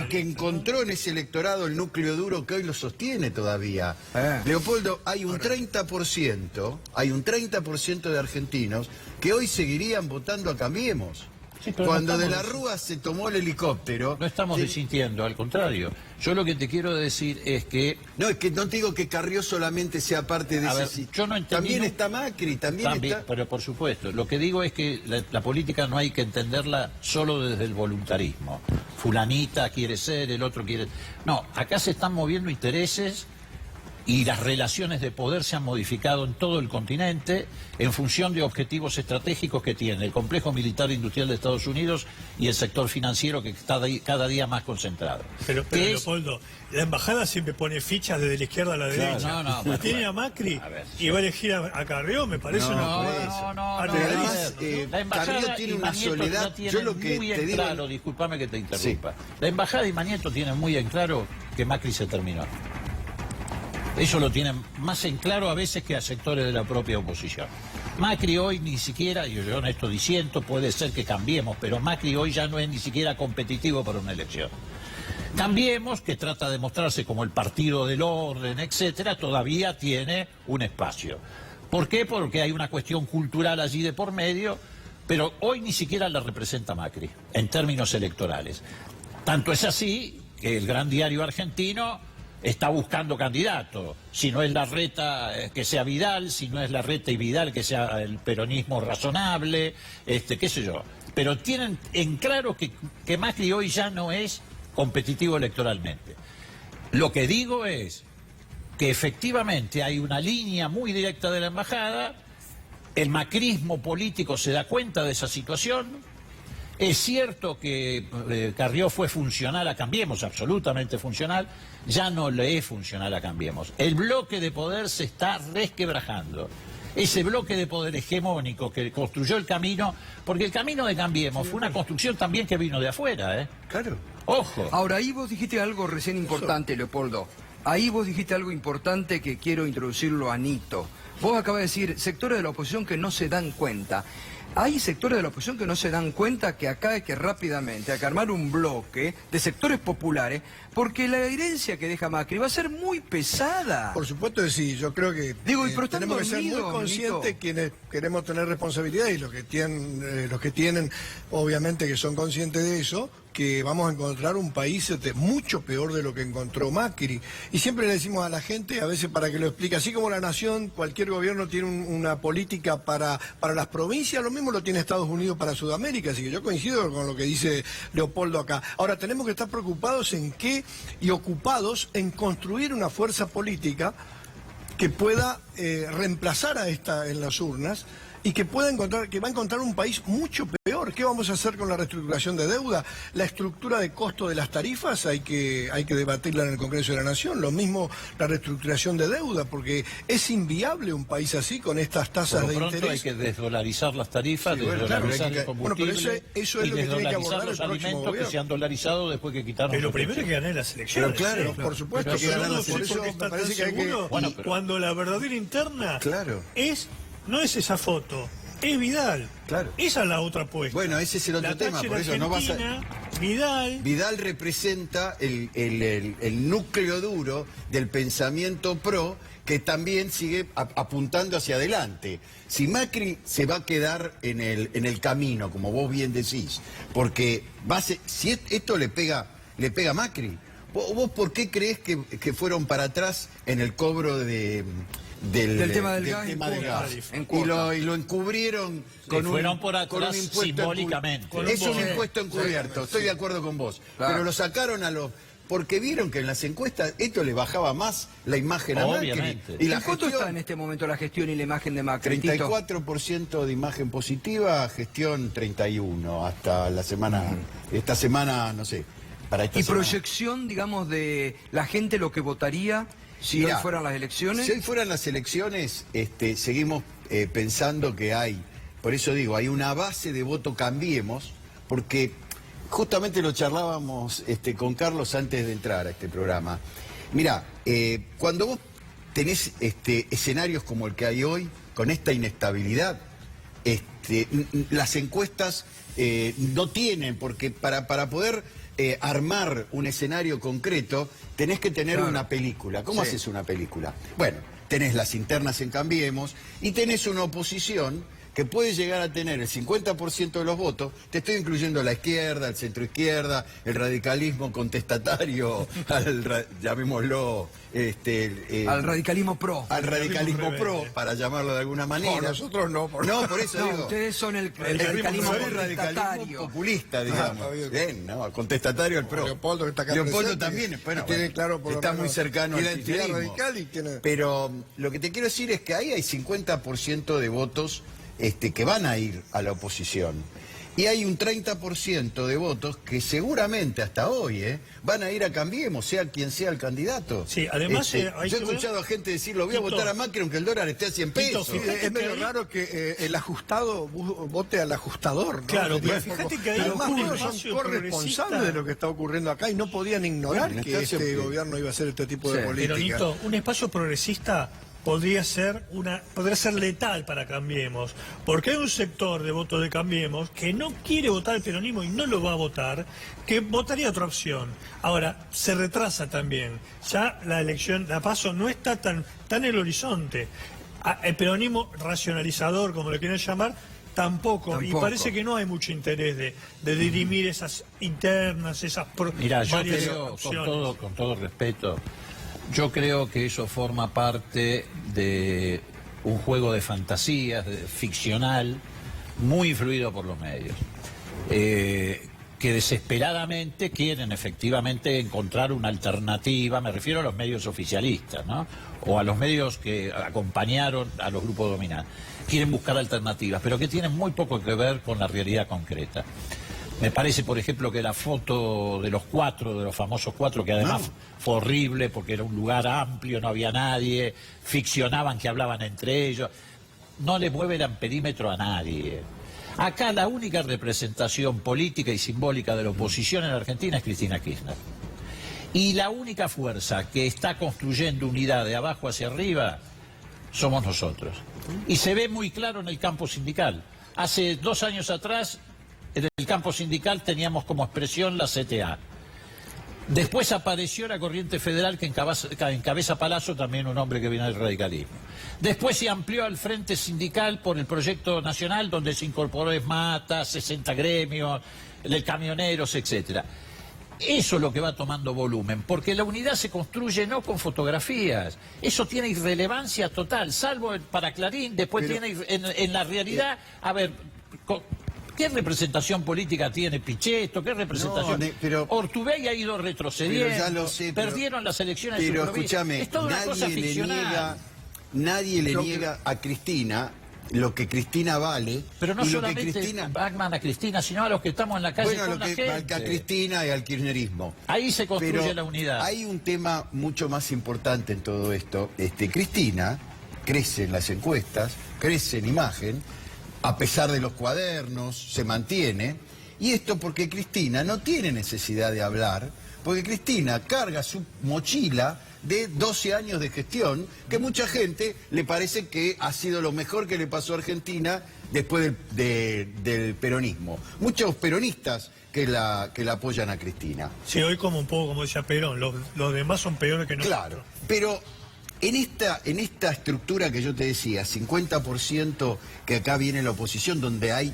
que encontró en ese electorado el núcleo duro que hoy lo sostiene todavía. Leopoldo, hay un 30% de argentinos que hoy seguirían votando a Cambiemos. Sí, cuando de la Rúa se tomó el helicóptero... No estamos desintiendo, al contrario. Yo lo que te quiero decir es que... No, es que no te digo que Carrió solamente sea parte de ese... Yo no entendí, también está Macri, también está... Pero por supuesto, lo que digo es que la política no hay que entenderla solo desde el voluntarismo. Fulanita quiere ser, el otro quiere... No, acá se están moviendo intereses y las relaciones de poder se han modificado en todo el continente en función de objetivos estratégicos que tiene el complejo militar industrial de Estados Unidos y el sector financiero que está cada día más concentrado. Pero Leopoldo, la embajada siempre pone fichas desde la izquierda a la derecha. No, tiene a Macri y va a elegir a Carrió, me parece No, además, la embajada Carrió tiene una Manieto soledad. Yo Yo lo que muy te en digo... claro, discúlpame que te interrumpa. La embajada y Manieto tienen muy en claro que Macri se terminó. Eso lo tienen más en claro a veces que a sectores de la propia oposición. Macri hoy ni siquiera, y yo en esto disiento, puede ser que cambiemos, pero Macri hoy ya no es ni siquiera competitivo para una elección. Cambiemos, que trata de mostrarse como el partido del orden, etcétera, todavía tiene un espacio. ¿Por qué? Porque hay una cuestión cultural allí de por medio, pero hoy ni siquiera la representa Macri, en términos electorales. Tanto es así que el gran diario argentino está buscando candidato. Si no es Larreta, que sea Vidal, si no es Larreta y Vidal, que sea el peronismo razonable, qué sé yo. Pero tienen en claro que Macri hoy ya no es competitivo electoralmente. Lo que digo es que efectivamente hay una línea muy directa de la embajada, el macrismo político se da cuenta de esa situación. Es cierto que Carrió fue funcional a Cambiemos, absolutamente funcional, ya no le es funcional a Cambiemos. El bloque de poder se está resquebrajando. Ese bloque de poder hegemónico que construyó el camino, porque el camino de Cambiemos fue una construcción también que vino de afuera, ¿eh? Claro. Ojo. Ahora, ahí vos dijiste algo recién importante, Leopoldo. Ahí vos dijiste algo importante que quiero introducirlo a Nito. Vos acabas de decir sectores de la oposición que no se dan cuenta. Hay sectores de la oposición que no se dan cuenta que acá hay que rápidamente armar un bloque de sectores populares porque la herencia que deja Macri va a ser muy pesada. Por supuesto que sí, yo creo que tenemos que ser muy conscientes quienes queremos tener responsabilidad y los que tienen, obviamente que son conscientes de eso, que vamos a encontrar un país mucho peor de lo que encontró Macri. Y siempre le decimos a la gente, a veces para que lo explique, así como la nación, cualquier gobierno tiene una política para las provincias, lo mismo lo tiene Estados Unidos para Sudamérica, así que yo coincido con lo que dice Leopoldo acá. Ahora, tenemos que estar preocupados en qué y ocupados en construir una fuerza política que pueda reemplazar a esta en las urnas y que va a encontrar un país mucho peor. menor. ¿Qué vamos a hacer con la reestructuración de deuda? La estructura de costo de las tarifas hay que debatirla en el Congreso de la Nación. Lo mismo la reestructuración de deuda, porque es inviable un país así con estas tasas de pronto interés. hay que desdolarizar las tarifas, Sí, bueno, desdolarizar claro, el combustible, bueno, pero eso es y lo que tiene que desdolarizar abordar los el próximo alimentos que gobierno. se han dolarizado después que quitaron. Pero los primero hay que ganar las elecciones. Pero claro, Por supuesto, Pero que ganar no las sé por eso por qué me está tan parece que hay que... seguro Bueno, pero- cuando la verdadera interna Claro. no es esa foto, es Vidal. Claro. Esa es la otra apuesta. Bueno, ese es el otro La tema, Thatcher por eso no vas a... argentina, Vidal. Vidal representa el núcleo duro del pensamiento pro que también sigue apuntando hacia adelante. Si Macri se va a quedar en el camino, como vos bien decís, porque si esto le pega a Macri, ¿vos por qué crees que fueron para atrás en el cobro del tema del gas en tema del cuota, gas? en Y cuota. lo encubrieron con fueron por atrás con un impuesto simbólicamente. Es un impuesto encubierto, estoy de acuerdo con vos. Claro. Pero lo sacaron porque vieron que en las encuestas esto le bajaba más la imagen a Macri. Obviamente. Y la ¿En cuánto está en gestión, este momento la gestión y la imagen de Macri, Tito? 34% de imagen positiva, gestión 31%, hasta esta semana, no sé, para esta ¿Y semana. proyección, digamos, de la gente lo que votaría si Mirá, hoy fueran las elecciones? Si hoy fueran las elecciones, seguimos pensando que por eso digo, hay una base de voto Cambiemos, porque justamente lo charlábamos con Carlos antes de entrar a este programa. Mirá, cuando vos tenés escenarios como el que hay hoy, con esta inestabilidad, las encuestas no tienen, porque para poder armar un escenario concreto, tenés que tener Claro. una película. ¿Cómo Sí. haces una película? Bueno, tenés las internas en Cambiemos y tenés una oposición que puede llegar a tener el 50% de los votos. Te estoy incluyendo la izquierda, el centroizquierda, el radicalismo contestatario, llamémoslo... Al radicalismo pro. al radicalismo rebelde. pro, para llamarlo de alguna manera. No, nosotros no. No, por eso No, digo. ustedes son el Soy radicalismo radicalismo contestatario. populista, digamos. está bien. Bien, ¿no? Contestatario al pro. Leopoldo que está acá Leopoldo presente, también, bueno, tiene bueno, claro por lo está menos muy cercano al identidad kirchnerismo. radical y tiene... Pero lo que te quiero decir es que ahí hay 50% de votos que van a ir a la oposición. Y hay un 30% de votos que seguramente hasta hoy van a ir a Cambiemos, sea quien sea el candidato. Sí, además, hay yo he que ver- escuchado a gente decir, lo voy a Tito, votar a Macri aunque el dólar esté a 100 Tito, pesos. fíjate Es medio que ahí- raro que el ajustado vote al ajustador, ¿no? Claro, pero Es fíjate poco- que hay además un todos son espacio corresponsables progresista. de lo que está ocurriendo acá y no podían ignorar Bueno, que está este siempre- gobierno iba a hacer este tipo de Sí, política. Pero Nito, un espacio progresista podría ser letal para Cambiemos, porque hay un sector de voto de Cambiemos que no quiere votar el peronismo y no lo va a votar, que votaría otra opción. Ahora, se retrasa también. Ya la elección, la PASO no está tan en el horizonte. El peronismo racionalizador, como lo quieren llamar, tampoco. Y Tampoco. parece que no hay mucho interés de dirimir esas internas, esas Mira, yo varias creo, opciones. con todo respeto, yo creo que eso forma parte de un juego de fantasías, ficcional, muy influido por los medios, que desesperadamente quieren efectivamente encontrar una alternativa, me refiero a los medios oficialistas, ¿no? O a los medios que acompañaron a los grupos dominantes. Quieren buscar alternativas, pero que tienen muy poco que ver con la realidad concreta. Me parece, por ejemplo, que la foto de los famosos cuatro, que además fue horrible porque era un lugar amplio, no había nadie, ficcionaban que hablaban entre ellos, no le mueven el perímetro a nadie. Acá la única representación política y simbólica de la oposición en la Argentina es Cristina Kirchner. Y la única fuerza que está construyendo unidad de abajo hacia arriba somos nosotros. Y se ve muy claro en el campo sindical. Hace 2 años atrás, en el campo sindical teníamos como expresión la CTA. Después apareció la Corriente Federal que encabeza Palazzo, también un hombre que viene del radicalismo. Después se amplió al Frente Sindical por el proyecto nacional, donde se incorporó ESMATA, 60 gremios, el camioneros, etcétera. Eso es lo que va tomando volumen, porque la unidad se construye no con fotografías. Eso tiene irrelevancia total, salvo para Clarín, después tiene en la realidad, a ver... ¿Qué representación política tiene Pichetto? ¿Qué representación? No, pero- Ortubey ha ido retrocediendo. Pero ya lo sé, pero- perdieron las elecciones de Pero su provincia. escúchame, Es toda una cosa ficcional. nadie le niega a Cristina lo que Cristina vale. Pero no y lo que solamente Cristina... Bachmann a Cristina, sino a los que estamos en la calle Bueno, con la gente. a Cristina y al kirchnerismo. Ahí se construye Pero la unidad. hay un tema mucho más importante en todo esto. Cristina crece en las encuestas, crece en imagen, a pesar de los cuadernos, se mantiene. Y esto porque Cristina no tiene necesidad de hablar, porque Cristina carga su mochila de 12 años de gestión, que mucha gente le parece que ha sido lo mejor que le pasó a Argentina después del peronismo. Muchos peronistas que la apoyan a Cristina. Sí, hoy como un poco, como decía Perón, los demás son peores que nosotros. Claro, pero en esta estructura que yo te decía, 50% que acá viene la oposición, donde hay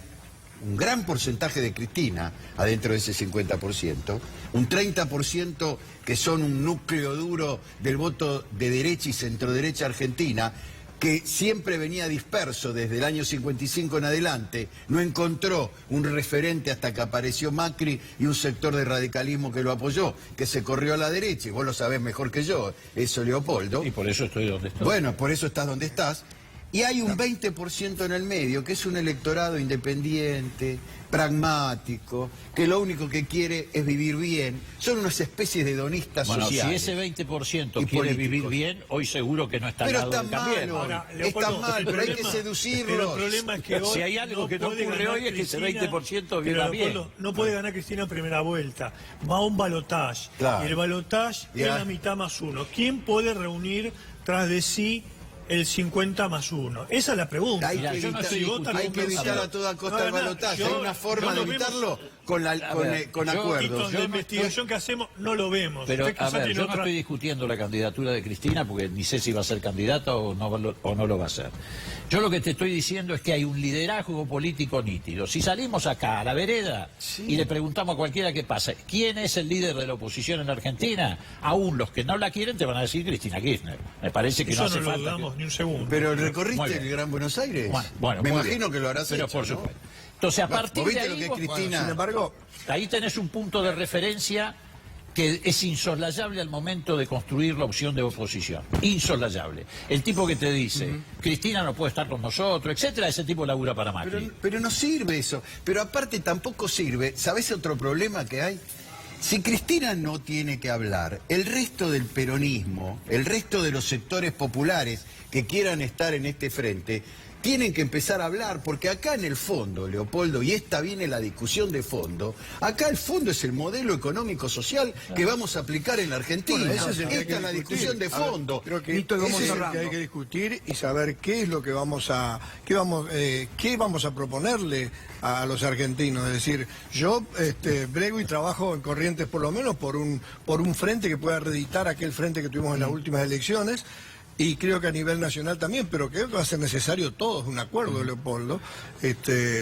un gran porcentaje de Cristina adentro de ese 50%, un 30% que son un núcleo duro del voto de derecha y centroderecha argentina, que siempre venía disperso desde el año 55 en adelante, no encontró un referente hasta que apareció Macri y un sector de radicalismo que lo apoyó, que se corrió a la derecha, y vos lo sabés mejor que yo, eso Leopoldo. Y por eso estoy donde estoy. Bueno, por eso estás donde estás. Y hay un 20% en el medio, que es un electorado independiente, pragmático, que lo único que quiere es vivir bien. Son unas especies de donistas Bueno, sociales. si ese 20% y quiere políticos. vivir bien, hoy seguro que no está al Pero lado está del Cambiemos. malo. Ahora, Está Leopoldo, mal, el pero hay que problema- seducirlos. Pero el problema es que hoy Si hay algo que no puede ocurre ganar hoy es que ese Cristina, 20% pero viva bien. Leopoldo, no puede ganar Cristina en primera vuelta. Va a un balotaje. Claro. Y el balotaje es Ya. la mitad más uno. ¿Quién puede reunir tras de sí el 50 más 1? Esa es la pregunta. Hay Mira, que yo no evitar, estoy vota hay que convencido. evitar a toda costa No, el no, balotaje. yo- Hay una forma no de lo evitarlo vemos. con Títulos acuerdos. de investigación que hacemos no lo vemos. Pero, Usted a quizá ver, tiene yo no otra- estoy discutiendo la candidatura de Cristina porque ni sé si va a ser candidata o no lo va a ser. Yo lo que te estoy diciendo es que hay un liderazgo político nítido. Si salimos acá a la vereda y le preguntamos a cualquiera qué pasa, ¿quién es el líder de la oposición en Argentina? Aún los que no la quieren te van a decir Cristina Kirchner. Me parece que Eso no no hace lo falta. dudamos ni un segundo. Pero Muy ¿recorriste bien. el Gran Buenos Aires? Bueno, me muy imagino bien. que lo harás Pero hecho, por ¿no? supuesto. Entonces, a partir ¿Vos de viste ahí, lo que es vos- Cristina? Sin embargo, ahí tenés un punto de referencia que es insoslayable al momento de construir la opción de oposición. Insoslayable. El tipo que te dice, Cristina no puede estar con nosotros, etcétera, ese tipo labura para Macri. Pero no sirve eso. Pero aparte tampoco sirve. ¿Sabés otro problema que hay? Si Cristina no tiene que hablar, el resto del peronismo, el resto de los sectores populares que quieran estar en este frente, tienen que empezar a hablar, porque acá en el fondo, Leopoldo, y esta viene la discusión de fondo, acá el fondo es el modelo económico-social que vamos a aplicar en la Argentina. Bueno, ese es el que hay Esta que es la discutir. discusión de A ver, fondo. creo que Nito, y vamos ese es el cerrando. que hay que discutir y saber qué es lo que qué vamos a proponerle a los argentinos. Es decir, yo brego y trabajo en Corrientes por lo menos por un frente que pueda reeditar aquel frente que tuvimos en las últimas elecciones. Y creo que a nivel nacional también, pero creo que va a ser necesario todos, un acuerdo, Leopoldo,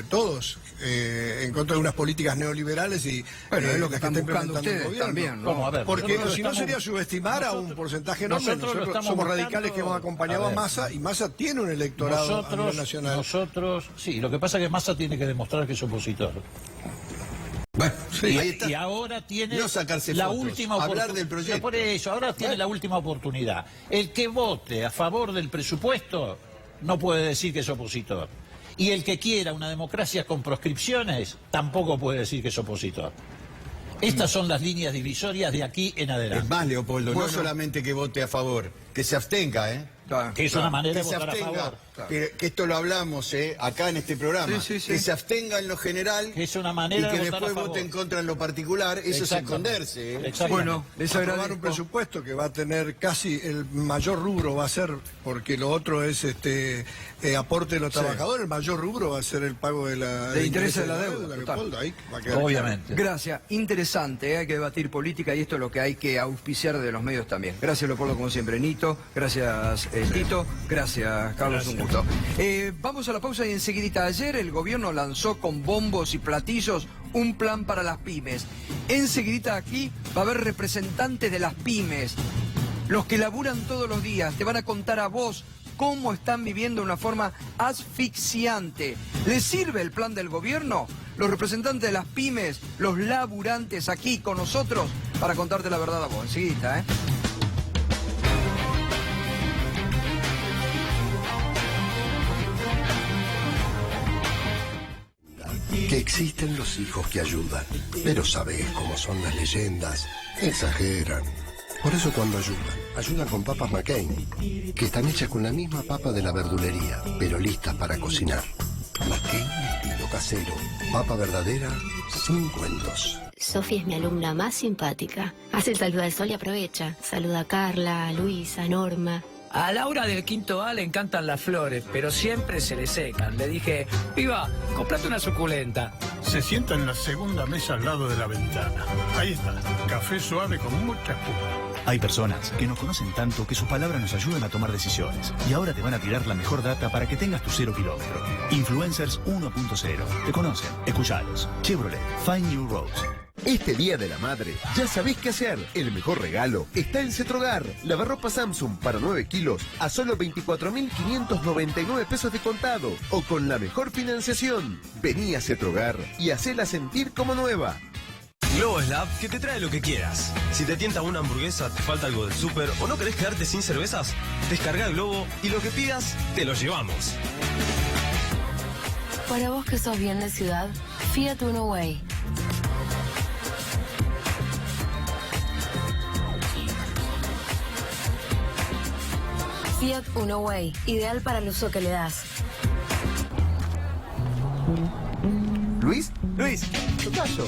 todos, en contra de unas políticas neoliberales y Bueno, es lo que las están está buscando implementando el ustedes gobierno. también, ¿no? Vamos a ver, Porque nosotros si no estamos- sería subestimar a un porcentaje enorme. nosotros lo estamos somos buscando- radicales que hemos acompañado A a ver. Massa y Massa tiene un electorado a nivel nacional. Sí, lo que pasa es que Massa tiene que demostrar que es opositor. Bueno, Y, ahí está. y ahora tiene No sacarse la fotos, última hablar oportunidad. del proyecto. Por eso, ahora tiene la última oportunidad. El que vote a favor del presupuesto no puede decir que es opositor. Y el que quiera una democracia con proscripciones tampoco puede decir que es opositor. Estas son las líneas divisorias de aquí en Es adelante. más, Leopoldo, no Bueno. solamente que vote a favor, que se abstenga, ¿eh? Claro. Que es una manera Que de se votar a abstenga, favor. que esto lo hablamos acá en este programa, Sí, sí, sí. que se abstenga en lo general Que es una manera y que de votar después a favor. vote en contra en lo particular, eso es Exactamente. esconderse. Exactamente. Bueno, les Aprobar un agradezco. presupuesto que va a tener casi el mayor rubro va a ser, porque lo otro es aporte de los trabajadores, el mayor rubro va a ser el pago de interés de la deuda, total. Leopoldo, ahí va a quedar Obviamente. Gracias, interesante, hay que debatir política y esto es lo que hay que auspiciar de los medios también. Gracias, Leopoldo, como siempre. Nito, gracias, Tito, gracias, Carlos, un gusto. Vamos a la pausa y enseguidita. Ayer el gobierno lanzó con bombos y platillos un plan para las pymes. Enseguidita aquí va a haber representantes de las pymes, los que laburan todos los días, te van a contar a vos cómo están viviendo de una forma asfixiante. ¿Les sirve el plan del gobierno? Los representantes de las pymes, los laburantes aquí con nosotros para contarte la verdad a vos. Enseguidita, Existen los hijos que ayudan, pero sabés cómo son las leyendas. Exageran. Por eso cuando ayudan con papas McCain, que están hechas con la misma papa de la verdulería, pero listas para cocinar. McCain estilo casero. Papa verdadera, sin cuentos. Sofi es mi alumna más simpática. Hace el saludo al sol y aprovecha. Saluda a Carla, a Luisa, a Norma. A Laura del quinto A le encantan las flores, pero siempre se le secan. Le dije, piba, comprate una suculenta. Se sienta en la segunda mesa al lado de la ventana. Ahí está, café suave con mucha espuma. Hay personas que nos conocen tanto que sus palabras nos ayudan a tomar decisiones. Y ahora te van a tirar la mejor data para que tengas tu 0 kilómetro. Influencers 1.0. Te conocen, escuchalos. Chevrolet, Find New Roads. Este Día de la Madre, ya sabés qué hacer. El mejor regalo está en Cetrogar. Lavarropa Samsung para 9 kilos a solo 24.599 pesos de contado. O con la mejor financiación. Vení a Cetrogar y hacela sentir como nueva. Globo es la app que te trae lo que quieras. Si te tienta una hamburguesa, te falta algo del súper o no querés quedarte sin cervezas, descarga Globo y lo que pidas, te lo llevamos. Para vos que sos bien de ciudad, Fiat Uno Way. Fiat Uno Way, ideal para el uso que le das. Luis, tu caso.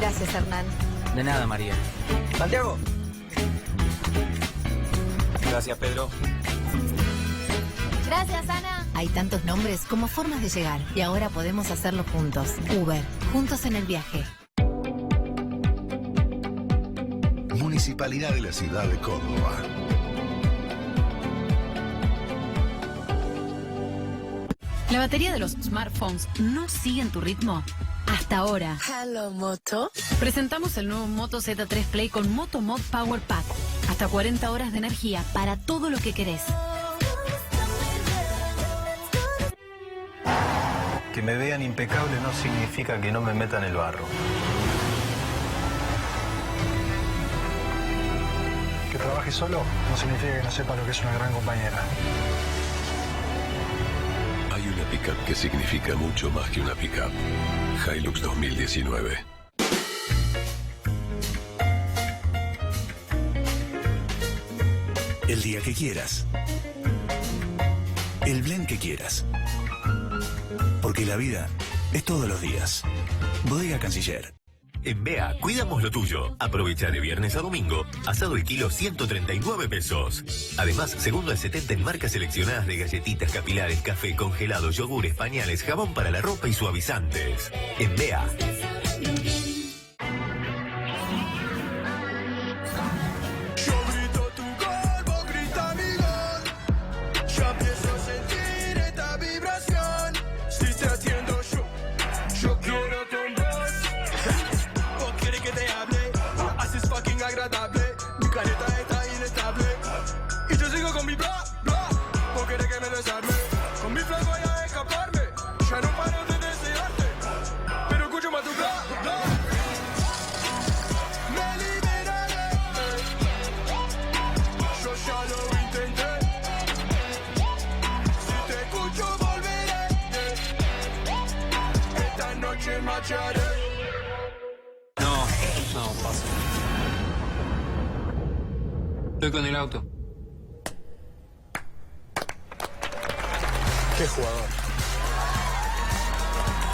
Gracias, Hernán. De nada, María. Santiago. Gracias, Pedro. Gracias, Ana. Hay tantos nombres como formas de llegar y ahora podemos hacerlo juntos. Uber, juntos en el viaje. Municipalidad de la Ciudad de Córdoba. ¿La batería de los smartphones no sigue en tu ritmo? Hasta ahora. Hello, Moto. Presentamos el nuevo Moto Z3 Play con Moto Mod Power Pack. Hasta 40 horas de energía para todo lo que querés. Que me vean impecable no significa que no me metan el barro. Que trabaje solo no significa que no sepa lo que es una gran compañera. Hay una pickup que significa mucho más que una pickup. Hilux 2019. El día que quieras. El blend que quieras. Porque la vida es todos los días. Bodega Canciller. En BEA, cuidamos lo tuyo. Aprovecha de viernes a domingo, asado el kilo 139 pesos. Además, segundo al 70 en marcas seleccionadas de galletitas capilares, café, congelado, yogures, pañales, jabón para la ropa y suavizantes. En BEA. Mi careta está inestable y yo sigo con mi bla, bla. ¿Vos querés que me desarme? Con mi flan voy a escaparme. Ya no paro de desearte, pero escucho más tu bla, bla. Me liberaré. Yo ya lo intenté. Si te escucho volveré. Esta noche marcharé. No, pasa. Estoy con el auto. ¡Qué jugador!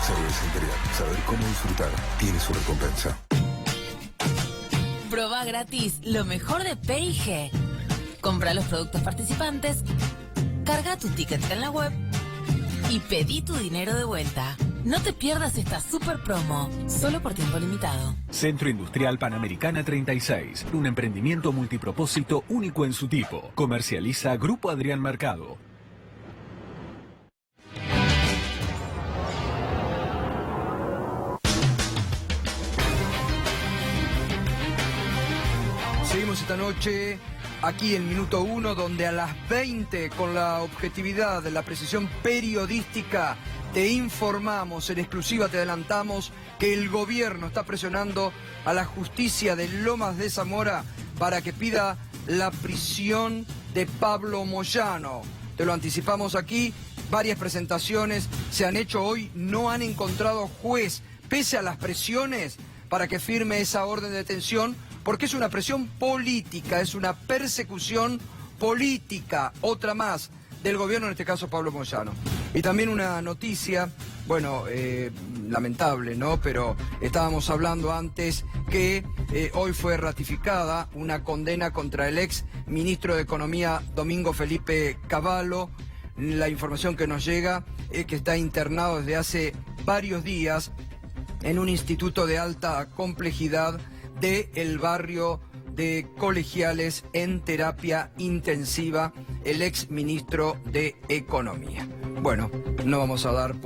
Cerveza Imperial. Saber cómo disfrutar tiene su recompensa. Probá gratis lo mejor de P&G. Compra los productos participantes, carga tu ticket en la web y pedí tu dinero de vuelta. No te pierdas esta super promo, solo por tiempo limitado. Centro Industrial Panamericana 36, un emprendimiento multipropósito único en su tipo. Comercializa Grupo Adrián Mercado. Seguimos esta noche aquí en Minuto 1, donde a las 20, con la objetividad, la precisión periodística, te informamos, en exclusiva te adelantamos que el gobierno está presionando a la justicia de Lomas de Zamora para que pida la prisión de Pablo Moyano. Te lo anticipamos aquí. varias presentaciones se han hecho hoy, no han encontrado juez, pese a las presiones para que firme esa orden de detención, porque es una presión política, es una persecución política, otra más, del gobierno, en este caso Pablo Moyano. Y también una noticia, bueno, lamentable, ¿no? Pero estábamos hablando antes que hoy fue ratificada una condena contra el ex ministro de Economía Domingo Felipe Cavallo. La información que nos llega es que está internado desde hace varios días en un instituto de alta complejidad del barrio de Colegiales en terapia intensiva, el ex ministro de Economía. Bueno, no vamos a dar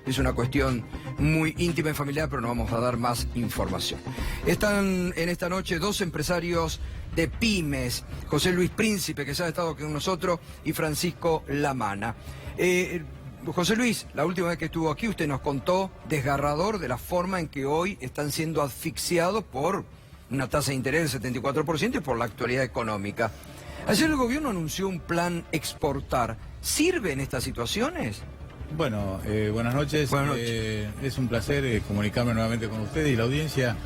es una cuestión muy íntima y familiar, pero no vamos a dar más información. Están en esta noche dos empresarios de pymes, José Luis Príncipe, que ya ha estado con nosotros, y Francisco Lamana. José Luis, la última vez que estuvo aquí usted nos contó desgarrador de la forma en que hoy están siendo asfixiados por una tasa de interés del 74% y por la actualidad económica. Ayer el gobierno anunció un plan exportar. ¿Sirve en estas situaciones? Bueno, buenas noches. Buenas noches. Es un placer comunicarme nuevamente con ustedes y la audiencia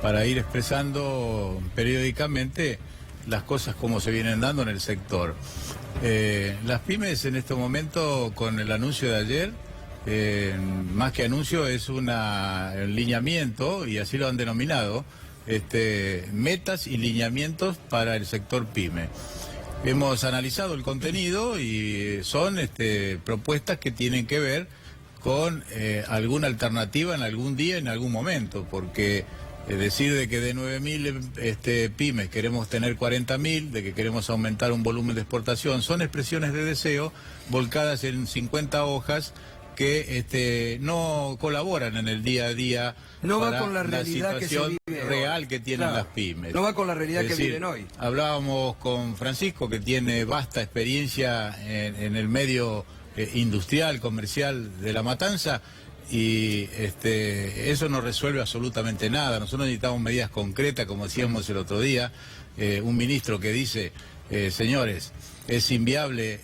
para ir expresando periódicamente las cosas como se vienen dando en el sector. Las pymes en este momento, con el anuncio de ayer, más que anuncio es un lineamiento, y así lo han denominado, metas y lineamientos para el sector pyme. Hemos analizado el contenido y son propuestas que tienen que ver con alguna alternativa en algún día, en algún momento, porque decir de que de 9.000 pymes queremos tener 40.000, de que queremos aumentar un volumen de exportación, son expresiones de deseo volcadas en 50 hojas que no colaboran en el día a día. No va con la realidad que se vive real hoy. que tienen Claro. las pymes. No va con la realidad Es que decir, viven hoy. Hablábamos con Francisco, que tiene vasta experiencia en el medio industrial, comercial de La Matanza, y eso no resuelve absolutamente nada. Nosotros necesitamos medidas concretas, como decíamos el otro día, un ministro que dice, señores, es inviable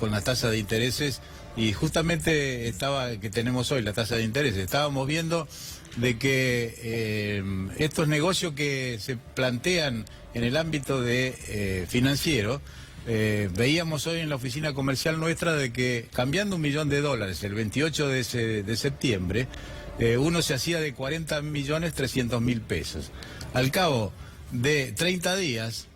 con la tasa de intereses. Y justamente que tenemos hoy la tasa de interés, estábamos viendo de que estos negocios que se plantean en el ámbito de financiero, veíamos hoy en la oficina comercial nuestra de que cambiando $1 millón el 28 de septiembre, uno se hacía de 40.300.000 pesos. Al cabo de 30 días,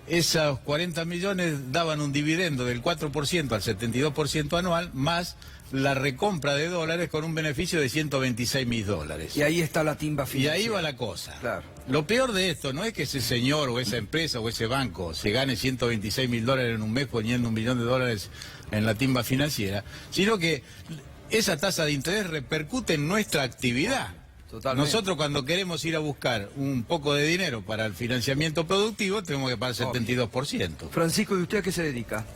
esos 40 millones daban un dividendo del 4% al 72% anual, más la recompra de dólares con un beneficio de $126.000. Y ahí está la timba financiera. Y ahí va la cosa. Claro. Lo peor de esto no es que ese señor o esa empresa o ese banco se gane $126.000 en un mes poniendo $1 millón en la timba financiera, sino que esa tasa de interés repercute en nuestra actividad. Totalmente. Nosotros cuando queremos ir a buscar un poco de dinero para el financiamiento productivo tenemos que pagar 72%. Francisco, ¿y usted a qué se dedica?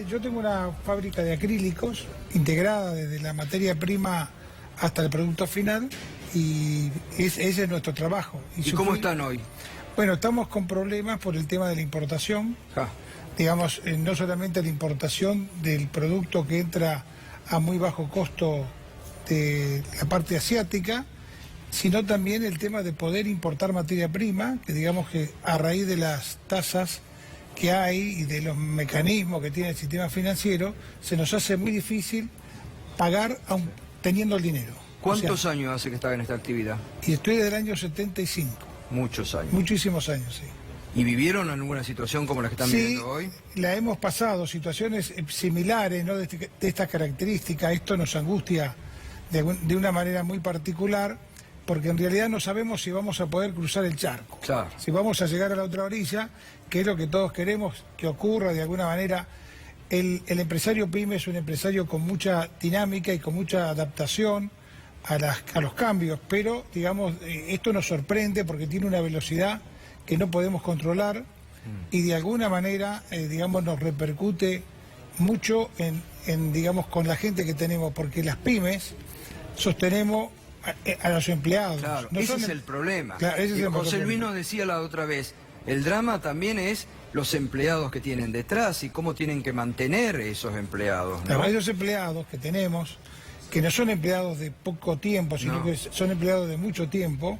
Yo tengo una fábrica de acrílicos integrada desde la materia prima hasta el producto final, y ese es nuestro trabajo. ¿Y cómo están hoy? Bueno, estamos con problemas por el tema de la importación. Digamos, no solamente la importación del producto que entra a muy bajo costo de la parte asiática, sino también el tema de poder importar materia prima, que digamos que a raíz de las tasas que hay y de los mecanismos que tiene el sistema financiero, se nos hace muy difícil pagar aun teniendo el dinero. ¿Cuántos años hace que está en esta actividad? Y estoy desde el año 75. Muchos años. Muchísimos años, sí. ¿Y vivieron alguna situación como la que están viviendo hoy? La hemos pasado, situaciones similares, ¿no? de estas características. Esto nos angustia de una manera muy particular, porque en realidad no sabemos si vamos a poder cruzar el charco. Claro. Si vamos a llegar a la otra orilla, que es lo que todos queremos que ocurra de alguna manera. El empresario pyme es un empresario con mucha dinámica y con mucha adaptación a los cambios, pero digamos, esto nos sorprende porque tiene una velocidad que no podemos controlar y de alguna manera, digamos, nos repercute mucho digamos, con la gente que tenemos, porque las pymes sostenemos a los empleados. Claro, no ese son es el problema. Claro, ese es el José problema. Luis nos decía la otra vez, el drama también es los empleados que tienen detrás y cómo tienen que mantener esos empleados, ¿no? Claro, hay dos empleados que tenemos, que no son empleados de poco tiempo, sino que son empleados de mucho tiempo,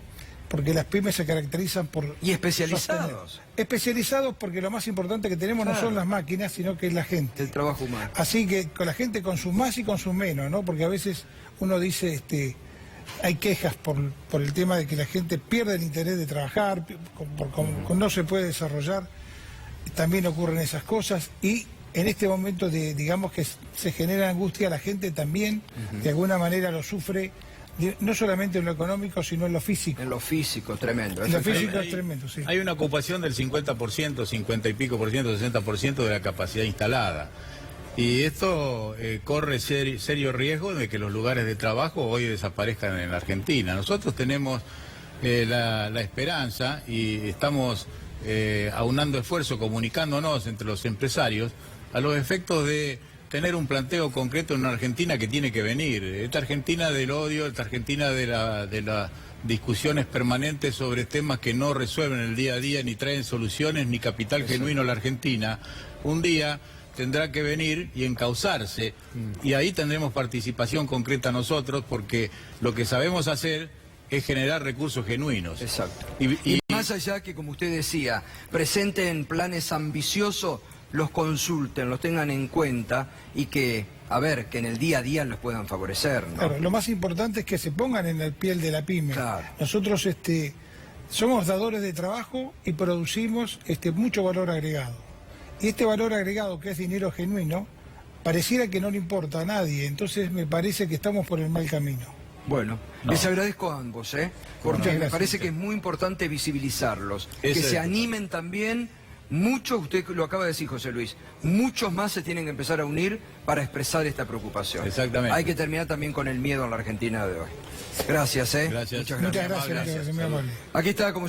porque las pymes se caracterizan por... Y especializados. Sostener. Especializados porque lo más importante que tenemos no son las máquinas, sino que es la gente. El trabajo humano. Así que con la gente con sus más y con sus menos, ¿no? Porque a veces uno dice, hay quejas por el tema de que la gente pierde el interés de trabajar, no se puede desarrollar, también ocurren esas cosas y en este momento digamos que se genera angustia, la gente también de alguna manera lo sufre, no solamente en lo económico, sino en lo físico. En lo físico, tremendo. En lo físico es tremendo, sí. Hay una ocupación del 50%, 50 y pico por ciento, 60% de la capacidad instalada. Y esto corre serio riesgo de que los lugares de trabajo hoy desaparezcan en la Argentina. Nosotros tenemos la esperanza y estamos aunando esfuerzos, comunicándonos entre los empresarios a los efectos de tener un planteo concreto en una Argentina que tiene que venir. Esta Argentina del odio, esta Argentina de las discusiones permanentes sobre temas que no resuelven el día a día, ni traen soluciones, ni capital genuino a la Argentina, un día tendrá que venir y encauzarse. Y ahí tendremos participación concreta nosotros, porque lo que sabemos hacer es generar recursos genuinos. Exacto. Y más allá que, como usted decía, presenten planes ambiciosos, los consulten, los tengan en cuenta y que en el día a día los puedan favorecer, ¿no? Claro, lo más importante es que se pongan en la piel de la pyme. Claro. Nosotros somos dadores de trabajo y producimos mucho valor agregado. Y este valor agregado, que es dinero genuino, pareciera que no le importa a nadie. Entonces me parece que estamos por el mal camino. Bueno, les agradezco a ambos, porque me parece que es muy importante visibilizarlos, que se animen también. Muchos, usted lo acaba de decir, José Luis, muchos más se tienen que empezar a unir para expresar esta preocupación. Exactamente. Hay que terminar también con el miedo en la Argentina de hoy. Gracias, Gracias. Muchas gracias. Muchas gracias, muy amable. Aquí está, como